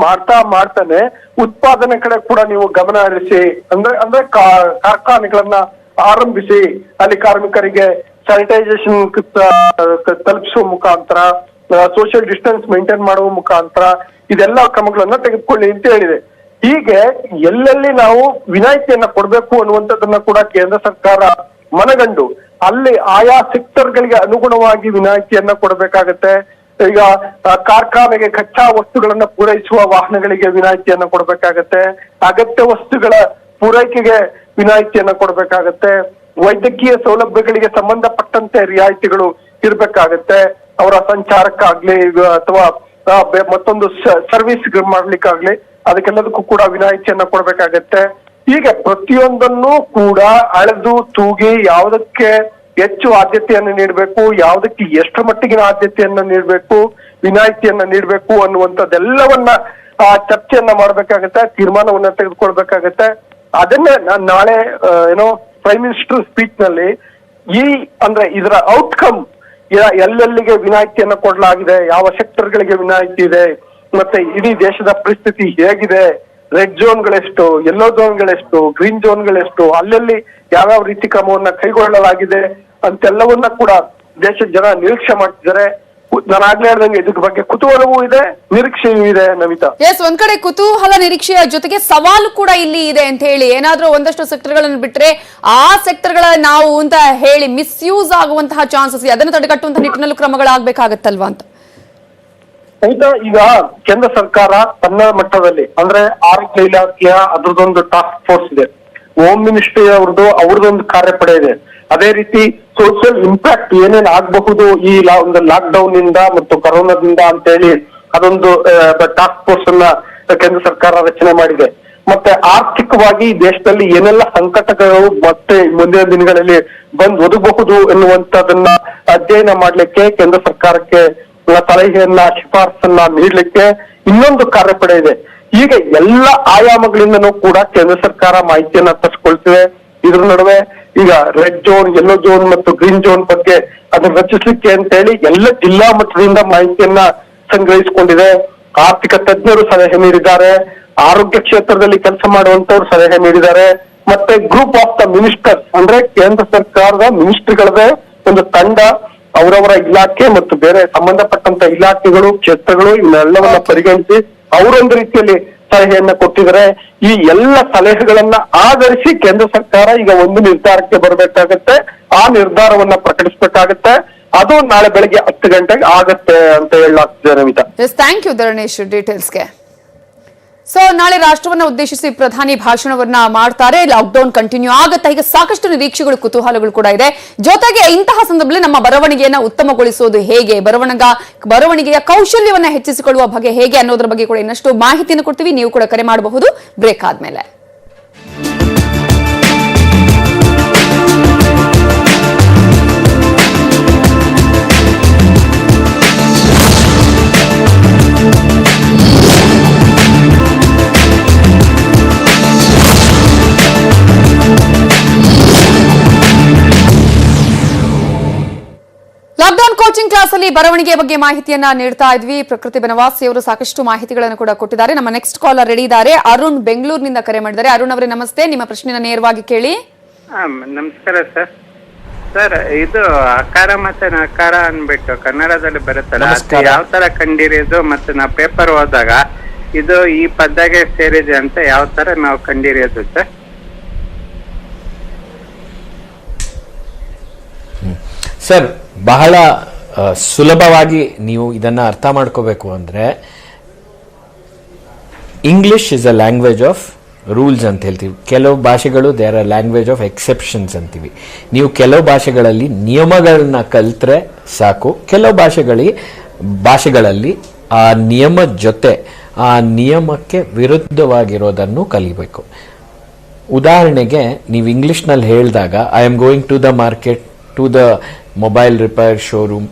ಮಾಡ್ತಾನೆ ಉತ್ಪಾದನೆ ಕಡೆ ಕೂಡ ನೀವು ಗಮನ ಹರಿಸಿ, ಅಂದ್ರೆ ಕಾರ್ಖಾನೆಗಳನ್ನ ಆರಂಭಿಸಿ ಅಲ್ಲಿ ಕಾರ್ಮಿಕರಿಗೆ ಸ್ಯಾನಿಟೈಸೇಷನ್ ತಲುಪಿಸುವ ಮುಖಾಂತರ, ಸೋಷಿಯಲ್ ಡಿಸ್ಟೆನ್ಸ್ ಮೇಂಟೈನ್ ಮಾಡುವ ಮುಖಾಂತರ ಇದೆಲ್ಲ ಕ್ರಮಗಳನ್ನ ತೆಗೆದುಕೊಳ್ಳಿ ಅಂತ ಹೇಳಿದೆ. ಹೀಗೆ ಎಲ್ಲೆಲ್ಲಿ ನಾವು ವಿನಾಯಿತಿಯನ್ನ ಕೊಡಬೇಕು ಅನ್ನುವಂಥದ್ದನ್ನ ಕೂಡ ಕೇಂದ್ರ ಸರ್ಕಾರ ಮನಗಂಡು ಅಲ್ಲಿ ಆಯಾ ಸೆಕ್ಟರ್ಗಳಿಗೆ ಅನುಗುಣವಾಗಿ ವಿನಾಯಿತಿಯನ್ನ ಕೊಡಬೇಕಾಗತ್ತೆ. ಈಗ ಕಾರ್ಖಾನೆಗೆ ಕಚ್ಚಾ ವಸ್ತುಗಳನ್ನ ಪೂರೈಸುವ ವಾಹನಗಳಿಗೆ ವಿನಾಯಿತಿಯನ್ನ ಕೊಡಬೇಕಾಗತ್ತೆ, ಅಗತ್ಯ ವಸ್ತುಗಳ ಪೂರೈಕೆಗೆ ವಿನಾಯಿತಿಯನ್ನ ಕೊಡಬೇಕಾಗತ್ತೆ, ವೈದ್ಯಕೀಯ ಸೌಲಭ್ಯಗಳಿಗೆ ಸಂಬಂಧಪಟ್ಟಂತೆ ರಿಯಾಯಿತಿಗಳು ಇರ್ಬೇಕಾಗತ್ತೆ, ಅವರ ಸಂಚಾರಕ್ಕಾಗ್ಲಿ ಅಥವಾ ಮತ್ತೊಂದು ಸರ್ವಿಸ್ ಮಾಡ್ಲಿಕ್ಕಾಗ್ಲಿ ಅದಕ್ಕೆಲ್ಲದಕ್ಕೂ ಕೂಡ ವಿನಾಯಿತಿಯನ್ನ ಕೊಡ್ಬೇಕಾಗತ್ತೆ. ಹೀಗೆ ಪ್ರತಿಯೊಂದನ್ನು ಕೂಡ ಅಳೆದು ತೂಗಿ ಯಾವುದಕ್ಕೆ ಹೆಚ್ಚು ಆದ್ಯತೆಯನ್ನು ನೀಡಬೇಕು, ಯಾವುದಕ್ಕೆ ಎಷ್ಟು ಮಟ್ಟಿಗಿನ ಆದ್ಯತೆಯನ್ನ ನೀಡಬೇಕು, ವಿನಾಯಿತಿಯನ್ನ ನೀಡಬೇಕು ಅನ್ನುವಂಥದ್ದೆಲ್ಲವನ್ನ ಚರ್ಚೆಯನ್ನ ಮಾಡ್ಬೇಕಾಗತ್ತೆ, ತೀರ್ಮಾನವನ್ನ ತೆಗೆದುಕೊಳ್ಬೇಕಾಗತ್ತೆ. ಅದನ್ನೇ ನಾನು ನಾಳೆ ಪ್ರೈಮ್ ಮಿನಿಸ್ಟರ್ ಸ್ಪೀಚ್ ನಲ್ಲಿ ಅಂದ್ರೆ ಇದರ ಔಟ್ಕಮ್ ಎಲ್ಲೆಲ್ಲಿಗೆ ವಿನಾಯಿತಿಯನ್ನ ಕೊಡಲಾಗಿದೆ, ಯಾವ ಸೆಕ್ಟರ್ಗಳಿಗೆ ವಿನಾಯಿತಿ ಇದೆ, ಮತ್ತೆ ಇಡೀ ದೇಶದ ಪರಿಸ್ಥಿತಿ ಹೇಗಿದೆ, ರೆಡ್ ಝೋನ್ಗಳೆಷ್ಟು, ಯೆಲ್ಲೋ ಝೋನ್ಗಳೆಷ್ಟು, ಗ್ರೀನ್ ಝೋನ್ಗಳೆಷ್ಟು, ಅಲ್ಲೆಲ್ಲಿ ಯಾವ್ಯಾವ ರೀತಿ ಕ್ರಮವನ್ನ ಕೈಗೊಳ್ಳಲಾಗಿದೆ ಅಂತೆಲ್ಲವನ್ನ ಕೂಡ ದೇಶದ ಜನ ನಿರೀಕ್ಷೆ ಮಾಡ್ತಿದ್ದಾರೆ. ನಾನು ಆಗ್ಲೇ ಹೇಳ್ದಂಗೆ ಇದ್ರ ಬಗ್ಗೆ ಕುತೂಹಲವೂ ಇದೆ, ನಿರೀಕ್ಷೆಯೂ ಇದೆ. ನಮಿತಾ, ಎಸ್, ಒಂದ್ ಕಡೆ ಕುತೂಹಲ ನಿರೀಕ್ಷೆಯ ಜೊತೆಗೆ ಸವಾಲು ಕೂಡ ಇಲ್ಲಿ ಇದೆ ಅಂತ ಹೇಳಿ, ಏನಾದ್ರೂ ಒಂದಷ್ಟು ಸೆಕ್ಟರ್ಗಳನ್ನು ಬಿಟ್ರೆ ಆ ಸೆಕ್ಟರ್ಗಳ ನಾವು ಅಂತ ಹೇಳಿ ಮಿಸ್ಯೂಸ್ ಆಗುವಂತಹ ಚಾನ್ಸಸ್, ಅದನ್ನು ತಡೆಗಟ್ಟುವಂತಹ ನಿಟ್ಟಿನಲ್ಲೂ ಕ್ರಮಗಳಾಗಬೇಕಾಗತ್ತಲ್ವಾ ಅಂತ. ಆಯ್ತಾ, ಈಗ ಕೇಂದ್ರ ಸರ್ಕಾರ ತನ್ನ ಮಟ್ಟದಲ್ಲಿ ಅಂದ್ರೆ ಆರೋಗ್ಯ ಇಲಾಖೆಯ ಅದ್ರದೊಂದು ಟಾಸ್ಕ್ ಫೋರ್ಸ್ ಇದೆ, ಹೋಮ್ ಮಿನಿಸ್ಟ್ರಿ ಅವ್ರದ್ದೊಂದು ಕಾರ್ಯಪಡೆ ಇದೆ. ಅದೇ ರೀತಿ ಸೋಷಿಯಲ್ ಇಂಪ್ಯಾಕ್ಟ್ ಏನೇನ್ ಆಗಬಹುದು ಈ ಒಂದು ಲಾಕ್ ಡೌನ್ ಇಂದ ಮತ್ತು ಕೊರೋನಾದಿಂದ ಅಂತ ಹೇಳಿ ಅದೊಂದು ಟಾಸ್ಕ್ ಫೋರ್ಸ್ ಅನ್ನ ಕೇಂದ್ರ ಸರ್ಕಾರ ರಚನೆ ಮಾಡಿದೆ. ಮತ್ತೆ ಆರ್ಥಿಕವಾಗಿ ದೇಶದಲ್ಲಿ ಏನೆಲ್ಲ ಸಂಕಟಗಳು ಮತ್ತೆ ಮುಂದಿನ ದಿನಗಳಲ್ಲಿ ಬಂದು ಒದಗಬಹುದು ಎನ್ನುವಂತದನ್ನ ಅಧ್ಯಯನ ಮಾಡ್ಲಿಕ್ಕೆ ಕೇಂದ್ರ ಸರ್ಕಾರಕ್ಕೆ ಸಲಹೆಯನ್ನ ಶಿಫಾರಸನ್ನ ನೀಡ್ಲಿಕ್ಕೆ ಇನ್ನೊಂದು ಕಾರ್ಯಪಡೆ ಇದೆ. ಹೀಗೆ ಎಲ್ಲ ಆಯಾಮಗಳಿಂದನೂ ಕೂಡ ಕೇಂದ್ರ ಸರ್ಕಾರ ಮಾಹಿತಿಯನ್ನ ತರಿಸ್ಕೊಳ್ತಿದೆ. ಇದ್ರ ನಡುವೆ ಈಗ ರೆಡ್ ಝೋನ್, ಯೆಲ್ಲೋ ಝೋನ್ ಮತ್ತು ಗ್ರೀನ್ ಝೋನ್ ಬಗ್ಗೆ ಅದನ್ನ ರಚಿಸ್ಲಿಕ್ಕೆ ಅಂತ ಹೇಳಿ ಎಲ್ಲ ಜಿಲ್ಲಾ ಮಟ್ಟದಿಂದ ಮಾಹಿತಿಯನ್ನ ಸಂಗ್ರಹಿಸಿಕೊಂಡಿದೆ. ಆರ್ಥಿಕ ತಜ್ಞರು ಸಲಹೆ ನೀಡಿದ್ದಾರೆ, ಆರೋಗ್ಯ ಕ್ಷೇತ್ರದಲ್ಲಿ ಕೆಲಸ ಮಾಡುವಂತವ್ರು ಸಲಹೆ ನೀಡಿದ್ದಾರೆ, ಮತ್ತೆ ಗ್ರೂಪ್ ಆಫ್ ದ ಮಿನಿಸ್ಟರ್ಸ್ ಅಂದ್ರೆ ಕೇಂದ್ರ ಸರ್ಕಾರದ ಮಿನಿಸ್ಟ್ರಿಗಳದೇ ಒಂದು ತಂಡ ಅವರವರ ಇಲಾಖೆ ಮತ್ತು ಬೇರೆ ಸಂಬಂಧಪಟ್ಟಂತ ಇಲಾಖೆಗಳು, ಕ್ಷೇತ್ರಗಳು ಇವನ್ನೆಲ್ಲವನ್ನ ಪರಿಗಣಿಸಿ ಅವರೊಂದು ರೀತಿಯಲ್ಲಿ ಸಲಹೆಯನ್ನ ಕೊಟ್ಟಿದ್ದಾರೆ. ಈ ಎಲ್ಲ ಸಲಹೆಗಳನ್ನ ಆಧರಿಸಿ ಕೇಂದ್ರ ಸರ್ಕಾರ ಈಗ ಒಂದು ನಿರ್ಧಾರಕ್ಕೆ ಬರಬೇಕಾಗತ್ತೆ, ಆ ನಿರ್ಧಾರವನ್ನ ಪ್ರಕಟಿಸಬೇಕಾಗತ್ತೆ. ಅದು ನಾಳೆ ಬೆಳಗ್ಗೆ 10 ಗಂಟೆಗೆ ಆಗತ್ತೆ ಅಂತ ಹೇಳಲಾಗ್ತಿದೆ. ನಮಿತಾ, ಥ್ಯಾಂಕ್ ಯು ಧರಣೇಶ್ ಡೀಟೇಲ್ಸ್ಗೆ. ಸೊ ನಾಳೆ ರಾಷ್ಟ್ರವನ್ನ ಉದ್ದೇಶಿಸಿ ಪ್ರಧಾನಿ ಭಾಷಣವನ್ನ ಮಾಡ್ತಾರೆ. ಲಾಕ್ಡೌನ್ ಕಂಟಿನ್ಯೂ ಆಗುತ್ತೆ, ಈಗ ಸಾಕಷ್ಟು ನಿರೀಕ್ಷೆಗಳು, ಕುತೂಹಲಗಳು ಕೂಡ ಇದೆ. ಜೊತೆಗೆ ಇಂತಹ ಸಂದರ್ಭದಲ್ಲಿ ನಮ್ಮ ಬರವಣಿಗೆಯನ್ನ ಉತ್ತಮಗೊಳಿಸೋದು ಹೇಗೆ, ಬರವಣಿಗೆಯ ಕೌಶಲ್ಯವನ್ನ ಹೆಚ್ಚಿಸಿಕೊಳ್ಳುವ ಬಗ್ಗೆ ಹೇಗೆ ಅನ್ನೋದ್ರ ಬಗ್ಗೆ ಕೂಡ ಇನ್ನಷ್ಟು ಮಾಹಿತಿಯನ್ನು ಕೊಡ್ತೀವಿ. ನೀವು ಕೂಡ ಕರೆ ಮಾಡಬಹುದು ಬ್ರೇಕ್ ಆದ್ಮೇಲೆ. ಲಾಕ್ಡೌನ್ ಕೋಚಿಂಗ್ ಕ್ಲಾಸ್ ಅಲ್ಲಿ ಬರವಣಿಗೆ ಬಗ್ಗೆ ಮಾಹಿತಿಯನ್ನ ನೀಡ್ತಾ ಇದ್ವಿ. ಪ್ರಕೃತಿ ಬನವಾಸಿ ಅವರು ಸಾಕಷ್ಟು ಮಾಹಿತಿಗಳನ್ನು ಕೂಡ ಕೊಟ್ಟಿದ್ದಾರೆ. ನಮ್ಮ ನೆಕ್ಸ್ಟ್ ಕಾಲರ್ ರೆಡಿ ಇದ್ದಾರೆ. ಅರುಣ್ ಬೆಂಗಳೂರಿನಿಂದ ಕರೆ ಮಾಡಿದ್ದಾರೆ. ಅರುಣ್ ಅವರೇ ನಮಸ್ತೆ, ನಿಮ್ಮ ಪ್ರಶ್ನೆನ ನೇರವಾಗಿ ಕೇಳಿ. ನಮಸ್ಕಾರ ಸರ್. ಸರ್, ಇದು ಅಕಾರ ಮತ್ತೆ ನಕಾರ ಅನ್ಬಿಟ್ಟು ಕನ್ನಡದಲ್ಲಿ ಬರುತ್ತಲ್ಲ, ಅದು ಯಾವ ತರ ಕಂಡಿರಿಯೋದು ಮತ್ತೆ ನಾವು ಪೇಪರ್ ಓದಾಗ ಇದು ಈ ಪದಗೆ ಸೇರಿದೆ ಅಂತ ಯಾವ ತರ ನಾವು ಕಂಡಿರಿಯೋದು ಸರ್? ಸರ್, ಬಹಳ ಸುಲಭವಾಗಿ ನೀವು ಇದನ್ನ ಅರ್ಥ ಮಾಡ್ಕೋಬೇಕು ಅಂದ್ರೆ, English is a language of rules ಅಂತ ಹೇಳ್ತೀವಿ. ಕೆಲವು ಭಾಷೆಗಳು they are a language of exceptions ಅಂತೀವಿ. ನೀವು ಕೆಲವು ಭಾಷೆಗಳಲ್ಲಿ ನಿಯಮಗಳನ್ನ ಕಲ್ತ್ರೆ ಸಾಕು, ಕೆಲವು ಭಾಷೆಗಳಲ್ಲಿ ಆ ನಿಯಮದ ಜೊತೆ ಆ ನಿಯಮಕ್ಕೆ ವಿರುದ್ಧವಾಗಿರೋದನ್ನು ಕಲಿಬೇಕು. ಉದಾಹರಣೆಗೆ ನೀವು ಇಂಗ್ಲಿಷ್ನಲ್ಲಿ ಹೇಳಿದಾಗ I am going to the market, to the mobile repair showroom,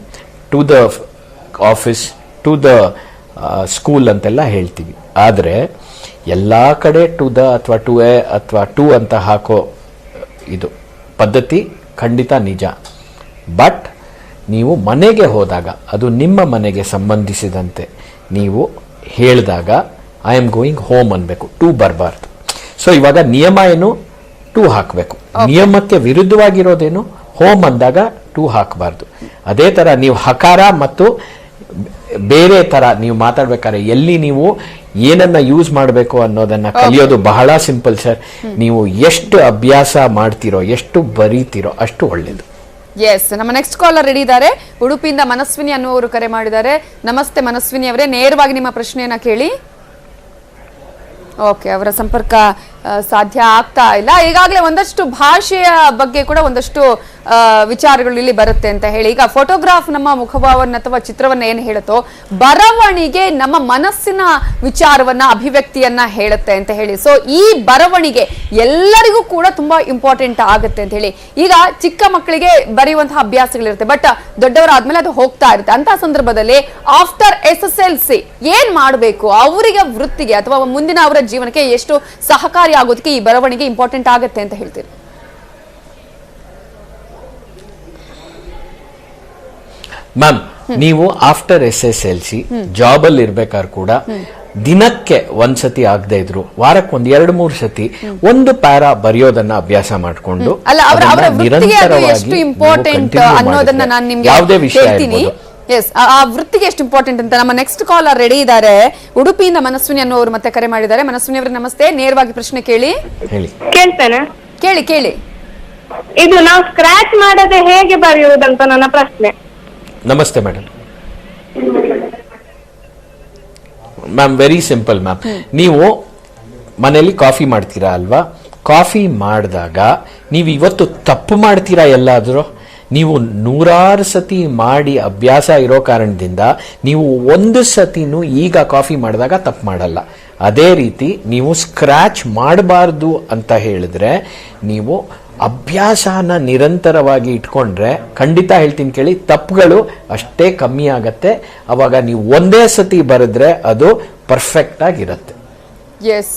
to the office, to the school ಅಂತೆಲ್ಲ ಹೇಳ್ತೀವಿ. ಆದರೆ ಎಲ್ಲ ಕಡೆ ಟು ದ ಅಥವಾ ಟು ಎ ಅಥವಾ ಟು ಅಂತ ಹಾಕೋ ಇದು ಪದ್ಧತಿ ಖಂಡಿತ ನಿಜ. ಬಟ್ ನೀವು ಮನೆಗೆ ಹೋದಾಗ, ಅದು ನಿಮ್ಮ ಮನೆಗೆ ಸಂಬಂಧಿಸಿದಂತೆ ನೀವು ಹೇಳಿದಾಗ ಐ ಆಮ್ ಗೋಯಿಂಗ್ ಹೋಮ್ ಅನ್ಬೇಕು, ಟು ಬರಬಾರ್ದು. ಸೊ ಇವಾಗ ನಿಯಮ ಏನು, ಟು ಹಾಕಬೇಕು. ನಿಯಮಕ್ಕೆ ವಿರುದ್ಧವಾಗಿರೋದೇನು, ಹೋಮ್ ಅಂದಾಗ ಟು ಹಾಕಬಾರ್ದು. ಅದೇ ತರ ನೀವು ಹಕಾರ ಮತ್ತು ಬೇರೆ ತರ ನೀವು ಮಾತಾಡ್ಬೇಕಾದ್ರೆ ಎಲ್ಲಿ ನೀವು ಏನನ್ನ ಯೂಸ್ ಮಾಡಬೇಕು ಅನ್ನೋದನ್ನ ಕಲಿಯೋದು ಬಹಳ ಸಿಂಪಲ್ ಸರ್. ನೀವು ಎಷ್ಟು ಅಭ್ಯಾಸ ಮಾಡ್ತೀರೋ, ಎಷ್ಟು ಬರೀತೀರೋ ಅಷ್ಟು ಒಳ್ಳೇದು. ಎಸ್, ನಮ್ಮ ನೆಕ್ಸ್ಟ್ ಕಾಲರ್ ರೆಡಿ ಇದ್ದಾರೆ. ಉಡುಪಿಯಿಂದ ಮನಸ್ವಿನಿ ಅನ್ನುವರು ಕರೆ ಮಾಡಿದ್ದಾರೆ. ನಮಸ್ತೆ ಮನಸ್ವಿನಿ ಅವರೇ, ನೇರವಾಗಿ ನಿಮ್ಮ ಪ್ರಶ್ನೆಯನ್ನ ಕೇಳಿ. ಓಕೆ, ಅವರ ಸಂಪರ್ಕ ಸಾಧ್ಯ ಆಗ್ತಾ ಇಲ್ಲ. ಈಗಾಗಲೇ ಒಂದಷ್ಟು ಭಾಷೆಯ ಬಗ್ಗೆ ಕೂಡ ಒಂದಷ್ಟು ವಿಚಾರಗಳು ಇಲ್ಲಿ ಬರುತ್ತೆ ಅಂತ ಹೇಳಿ, ಈಗ ಫೋಟೋಗ್ರಾಫ್ ನಮ್ಮ ಮುಖಭಾವನ ಅಥವಾ ಚಿತ್ರವನ್ನ ಏನು ಹೇಳುತ್ತೋ, ಬರವಣಿಗೆ ನಮ್ಮ ಮನಸ್ಸಿನ ವಿಚಾರವನ್ನ, ಅಭಿವ್ಯಕ್ತಿಯನ್ನ ಹೇಳುತ್ತೆ ಅಂತ ಹೇಳಿ. ಸೊ ಈ ಬರವಣಿಗೆ ಎಲ್ಲರಿಗೂ ಕೂಡ ತುಂಬಾ ಇಂಪಾರ್ಟೆಂಟ್ ಆಗುತ್ತೆ ಅಂತ ಹೇಳಿ. ಈಗ ಚಿಕ್ಕ ಮಕ್ಕಳಿಗೆ ಬರೆಯುವಂತಹ ಅಭ್ಯಾಸಗಳಿರುತ್ತೆ, ಬಟ್ ದೊಡ್ಡವರಾದ್ಮೇಲೆ ಅದು ಹೋಗ್ತಾ ಇರುತ್ತೆ. ಅಂತ ಸಂದರ್ಭದಲ್ಲಿ ಆಫ್ಟರ್ SSLC ಏನ್ ಮಾಡಬೇಕು, ಅವರಿಗೆ ವೃತ್ತಿಗೆ ಅಥವಾ ಮುಂದಿನ ಅವರ ಜೀವನಕ್ಕೆ ಎಷ್ಟು ಸಹಕಾರಿ ಆಗೋದಕ್ಕೆ ಈ ಬರವಣಿಗೆ ಇಂಪಾರ್ಟೆಂಟ್ ಆಗುತ್ತೆ ಅಂತ ಹೇಳ್ತೀರಿ? ಮ್ಯಾಮ್, ನೀವು ಆಫ್ಟರ್ SSLC ಜಾಬ್ ಅಲ್ಲಿ ಇರ್ಬೇಕಾದ್ರೆ ಕೂಡ ದಿನಕ್ಕೆ ಒಂದ್ಸತಿ ಆಗದೆ ಇದ್ರು ವಾರಕ್ಕೆ 2-3 ಸತಿ ಒಂದು ಪ್ಯಾರಾ ಬರೆಯೋದನ್ನ ಅಭ್ಯಾಸ ಮಾಡಿಕೊಂಡು ಎಷ್ಟು ಇಂಪಾರ್ಟೆಂಟ್ ಅನ್ನೋದನ್ನ ನಾನು ನಿಮ್ಗೆ ಹೇಳ್ತೀನಿ. ಎಸ್, ಆ ವೃತ್ತಿಗೆ ಎಷ್ಟು ಇಂಪಾರ್ಟೆಂಟ್ ಅಂತ. ನಮ್ಮ ನೆಕ್ಸ್ಟ್ ಕಾಲರ್ ರೆಡಿ ಇದ್ದಾರೆ. ಉಡುಪಿಯಿಂದ ಮನಸ್ವಿನಿ ಅನ್ನೋರು ಮತ್ತೆ ಕರೆ ಮಾಡಿದ್ದಾರೆ. ಮನಸ್ವಿನಿ ಅವರೇ ನಮಸ್ತೆ, ನೇರವಾಗಿ ಪ್ರಶ್ನೆ ಕೇಳಿ. ಕೇಳ್ತೇನೆ, ಕೇಳಿ. ಇದು ನಾವು ಸ್ಕ್ರಾಚ್ ಮಾಡದೆ ಹೇಗೆ ಬರೆಯುವುದಂತ ನನ್ನ ಪ್ರಶ್ನೆ. ನಮಸ್ತೆ madam. Ma'am, very simple ma'am. ನೀವು ಮನೆಯಲ್ಲಿ ಕಾಫಿ ಮಾಡ್ತೀರಾ ಅಲ್ವಾ? ಕಾಫಿ ಮಾಡಿದಾಗ ನೀವು ಇವತ್ತು ತಪ್ಪು ಮಾಡ್ತೀರಾ ಎಲ್ಲಾದ್ರೂ? ನೀವು 100 ಸತಿ ಮಾಡಿ ಅಭ್ಯಾಸ ಇರೋ ಕಾರಣದಿಂದ ನೀವು ಒಂದು ಸತಿನೂ ಈಗ ಕಾಫಿ ಮಾಡಿದಾಗ ತಪ್ಪು ಮಾಡಲ್ಲ. ಅದೇ ರೀತಿ ನೀವು ಸ್ಕ್ರಾಚ್ ಮಾಡಬಾರ್ದು ಅಂತ ಹೇಳಿದ್ರೆ ನೀವು ಅಭ್ಯಾಸನ ನಿರಂತರವಾಗಿ ಇಟ್ಕೊಂಡ್ರೆ ಖಂಡಿತ ಹೇಳ್ತೀನಿ ಕೇಳಿ, ತಪ್ಪುಗಳು ಅಷ್ಟೇ ಕಮ್ಮಿ ಆಗತ್ತೆ. ಅವಾಗ ನೀವು ಒಂದೇ ಸತಿ ಬರೆದ್ರೆ ಅದು ಪರ್ಫೆಕ್ಟ್ ಆಗಿರುತ್ತೆ. ಎಸ್,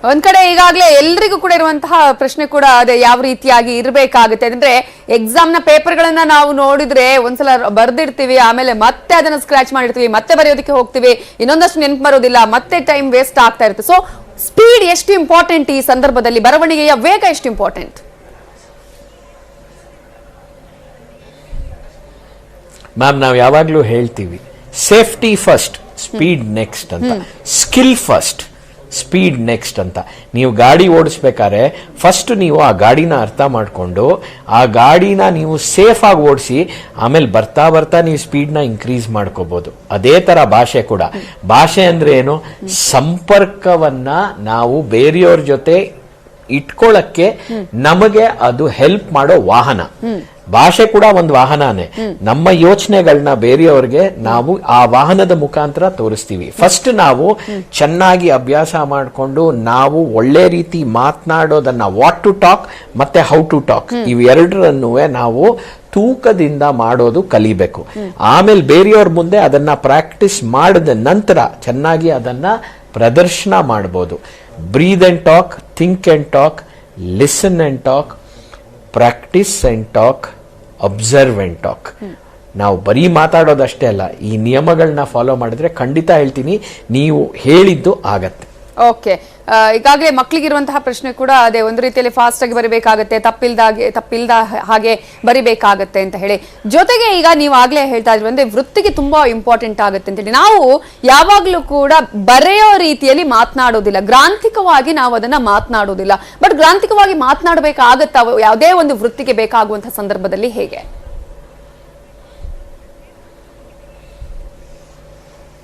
ಒಂದ್ ಕಡೆ ಈಗಾಗಲೇ ಎಲ್ರಿಗೂ ಕೂಡ ಇರುವಂತಹ ಪ್ರಶ್ನೆ ಕೂಡ ಅದೇ, ಯಾವ ರೀತಿಯಾಗಿ ಇರಬೇಕಾಗುತ್ತೆ ಅಂದ್ರೆ, ಎಕ್ಸಾಮ್ ನ ಪೇಪರ್ ಗಳನ್ನ ನಾವು ನೋಡಿದ್ರೆ ಒಂದ್ಸಲ ಬರ್ದಿರ್ತೀವಿ, ಆಮೇಲೆ ಮತ್ತೆ ಅದನ್ನ ಸ್ಕ್ರಾಚ್ ಮಾಡಿರ್ತೀವಿ, ಮತ್ತೆ ಬರೆಯೋದಕ್ಕೆ ಹೋಗ್ತೀವಿ, ಇನ್ನೊಂದಷ್ಟು ನೆನಪು ಬರೋದಿಲ್ಲ, ಮತ್ತೆ ಟೈಮ್ ವೇಸ್ಟ್ ಆಗ್ತಾ ಇರುತ್ತೆ. ಸೊ ಸ್ಪೀಡ್ ಎಷ್ಟು ಇಂಪಾರ್ಟೆಂಟ್ ಈ ಸಂದರ್ಭದಲ್ಲಿ? ಬರವಣಿಗೆಯ ವೇಗ ಎಷ್ಟು ಇಂಪಾರ್ಟೆಂಟ್? ಮ್ಯಾಮ್, ನಾವು ಯಾವಾಗ್ಲೂ ಹೇಳ್ತೀವಿ ಸೇಫ್ಟಿ ಫಸ್ಟ್, ಸ್ಪೀಡ್ ನೆಕ್ಸ್ಟ್ ಅಂತ. ಸ್ಕಿಲ್ ಫಸ್ಟ್, ಸ್ಪೀಡ್ ನೆಕ್ಸ್ಟ್ ಅಂತ. ನೀವು ಗಾಡಿ ಓಡಿಸ್ಬೇಕಾದ್ರೆ ಫಸ್ಟ್ ನೀವು ಆ ಗಾಡಿನ ಅರ್ಥ ಮಾಡಿಕೊಂಡು ಆ ಗಾಡಿನ ನೀವು ಸೇಫ್ ಆಗಿ ಓಡಿಸಿ, ಆಮೇಲೆ ಬರ್ತಾ ಬರ್ತಾ ನೀವು ಸ್ಪೀಡ್ನ ಇನ್ಕ್ರೀಸ್ ಮಾಡ್ಕೋಬಹುದು. ಅದೇ ತರ ಭಾಷೆ ಕೂಡ. ಭಾಷೆ ಅಂದ್ರೆ ಏನು? ಸಂಪರ್ಕವನ್ನ ನಾವು ಬೇರೆಯವ್ರ ಜೊತೆ ಇಟ್ಕೊಳ್ಳಕ್ಕೆ ನಮಗೆ ಅದು ಹೆಲ್ಪ್ ಮಾಡೋ ವಾಹನ. ಭಾಷೆ ಕೂಡ ಒಂದು ವಾಹನನೇ. ನಮ್ಮ ಯೋಚನೆಗಳನ್ನ ಬೇರೆಯವ್ರಿಗೆ ನಾವು ಆ ವಾಹನದ ಮುಖಾಂತರ ತೋರಿಸ್ತೀವಿ. ಫಸ್ಟ್ ನಾವು ಚೆನ್ನಾಗಿ ಅಭ್ಯಾಸ ಮಾಡಿಕೊಂಡು ನಾವು ಒಳ್ಳೆ ರೀತಿ ಮಾತನಾಡೋದನ್ನ, ವಾಟ್ ಟು ಟಾಕ್ ಮತ್ತೆ ಹೌ ಟು ಟಾಕ್, ಇವೆರಡರನ್ನು ನಾವು ತೂಕದಿಂದ ಮಾಡೋದು ಕಲಿಬೇಕು. ಆಮೇಲೆ ಬೇರೆಯವ್ರ ಮುಂದೆ ಅದನ್ನ ಪ್ರಾಕ್ಟೀಸ್ ಮಾಡಿದ ನಂತರ ಚೆನ್ನಾಗಿ ಅದನ್ನ ಪ್ರದರ್ಶನ ಮಾಡಬಹುದು. Breathe and talk, think and talk, listen and talk, practise and talk, observe and talk. ನಾವು ಬರೀ ಮಾತಾಡೋದಷ್ಟೇ ಅಲ್ಲ, ಈ ನಿಯಮಗಳನ್ನ ಫಾಲೋ ಮಾಡಿದ್ರೆ ಖಂಡಿತ ಹೇಳ್ತೀನಿ ನೀವು ಹೇಳಿದ್ದು ಆಗತ್ತೆ. ಓಕೆ, ಈಗಾಗಲೇ ಮಕ್ಕಳಿಗಿರುವಂತಹ ಪ್ರಶ್ನೆ ಕೂಡ ಅದೇ, ಒಂದು ರೀತಿಯಲ್ಲಿ ಫಾಸ್ಟ್ ಆಗಿ ಬರಿಬೇಕಾಗತ್ತೆ, ತಪ್ಪಿಲ್ದ ಹಾಗೆ ಬರಿಬೇಕಾಗತ್ತೆ ಅಂತ ಹೇಳಿ. ಜೊತೆಗೆ ಈಗ ನೀವು ಆಗ್ಲೇ ಹೇಳ್ತಾ ಇದ್ರಿ ಅಂದ್ರೆ ವೃತ್ತಿಗೆ ತುಂಬಾ ಇಂಪಾರ್ಟೆಂಟ್ ಆಗುತ್ತೆ ಅಂತ ಹೇಳಿ. ನಾವು ಯಾವಾಗ್ಲೂ ಕೂಡ ಬರೆಯೋ ರೀತಿಯಲ್ಲಿ ಮಾತನಾಡೋದಿಲ್ಲ, ಗ್ರಾಂಥಿಕವಾಗಿ ನಾವು ಅದನ್ನ ಮಾತನಾಡೋದಿಲ್ಲ. ಬಟ್ ಗ್ರಾಂಥಿಕವಾಗಿ ಮಾತನಾಡಬೇಕಾಗತ್ತ ಯಾವುದೇ ಒಂದು ವೃತ್ತಿಗೆ ಬೇಕಾಗುವಂತಹ ಸಂದರ್ಭದಲ್ಲಿ ಹೇಗೆ?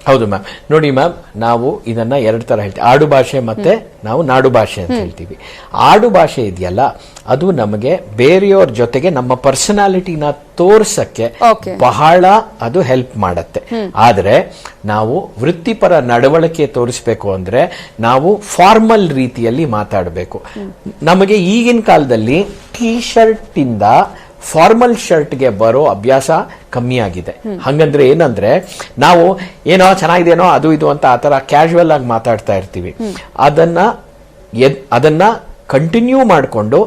ಹೌದು ಮ್ಯಾಮ್. ನೋಡಿ ಮ್ಯಾಮ್, ನಾವು ಇದನ್ನ 2 ತರ ಹೇಳ್ತೀವಿ, ಆಡು ಭಾಷೆ ಮತ್ತೆ ನಾವು ನಾಡು ಭಾಷೆ ಅಂತ ಹೇಳ್ತೀವಿ. ಆಡು ಭಾಷೆ ಇದೆಯಲ್ಲ, ಅದು ನಮಗೆ ಬೇರೆಯವ್ರ ಜೊತೆಗೆ ನಮ್ಮ ಪರ್ಸನಾಲಿಟಿನ ತೋರ್ಸಕ್ಕೆ ಬಹಳ ಅದು ಹೆಲ್ಪ್ ಮಾಡತ್ತೆ. ಆದ್ರೆ ನಾವು ವೃತ್ತಿಪರ ನಡವಳಿಕೆ ತೋರಿಸ್ಬೇಕು ಅಂದ್ರೆ ನಾವು ಫಾರ್ಮಲ್ ರೀತಿಯಲ್ಲಿ ಮಾತಾಡಬೇಕು. ನಮಗೆ ಈಗಿನ ಕಾಲದಲ್ಲಿ ಟೀ ಶರ್ಟ್ ಇಂದ ಫಾರ್ಮಲ್ ಶರ್ಟ್ಗೆ ಬರೋ ಅಭ್ಯಾಸ ಕಮ್ಮಿ ಆಗಿದೆ. ಹಂಗಂದ್ರೆ ಏನಂದ್ರೆ ನಾವು ಏನೋ ಚೆನ್ನಾಗಿದೆನೋ ಅದು ಇದು ಅಂತ ಆತರ ಕ್ಯಾಶುವಲ್ ಆಗಿ ಮಾತಾಡ್ತಾ ಇರ್ತೀವಿ. ಅದನ್ನ ಕಂಟಿನ್ಯೂ ಮಾಡಿಕೊಂಡು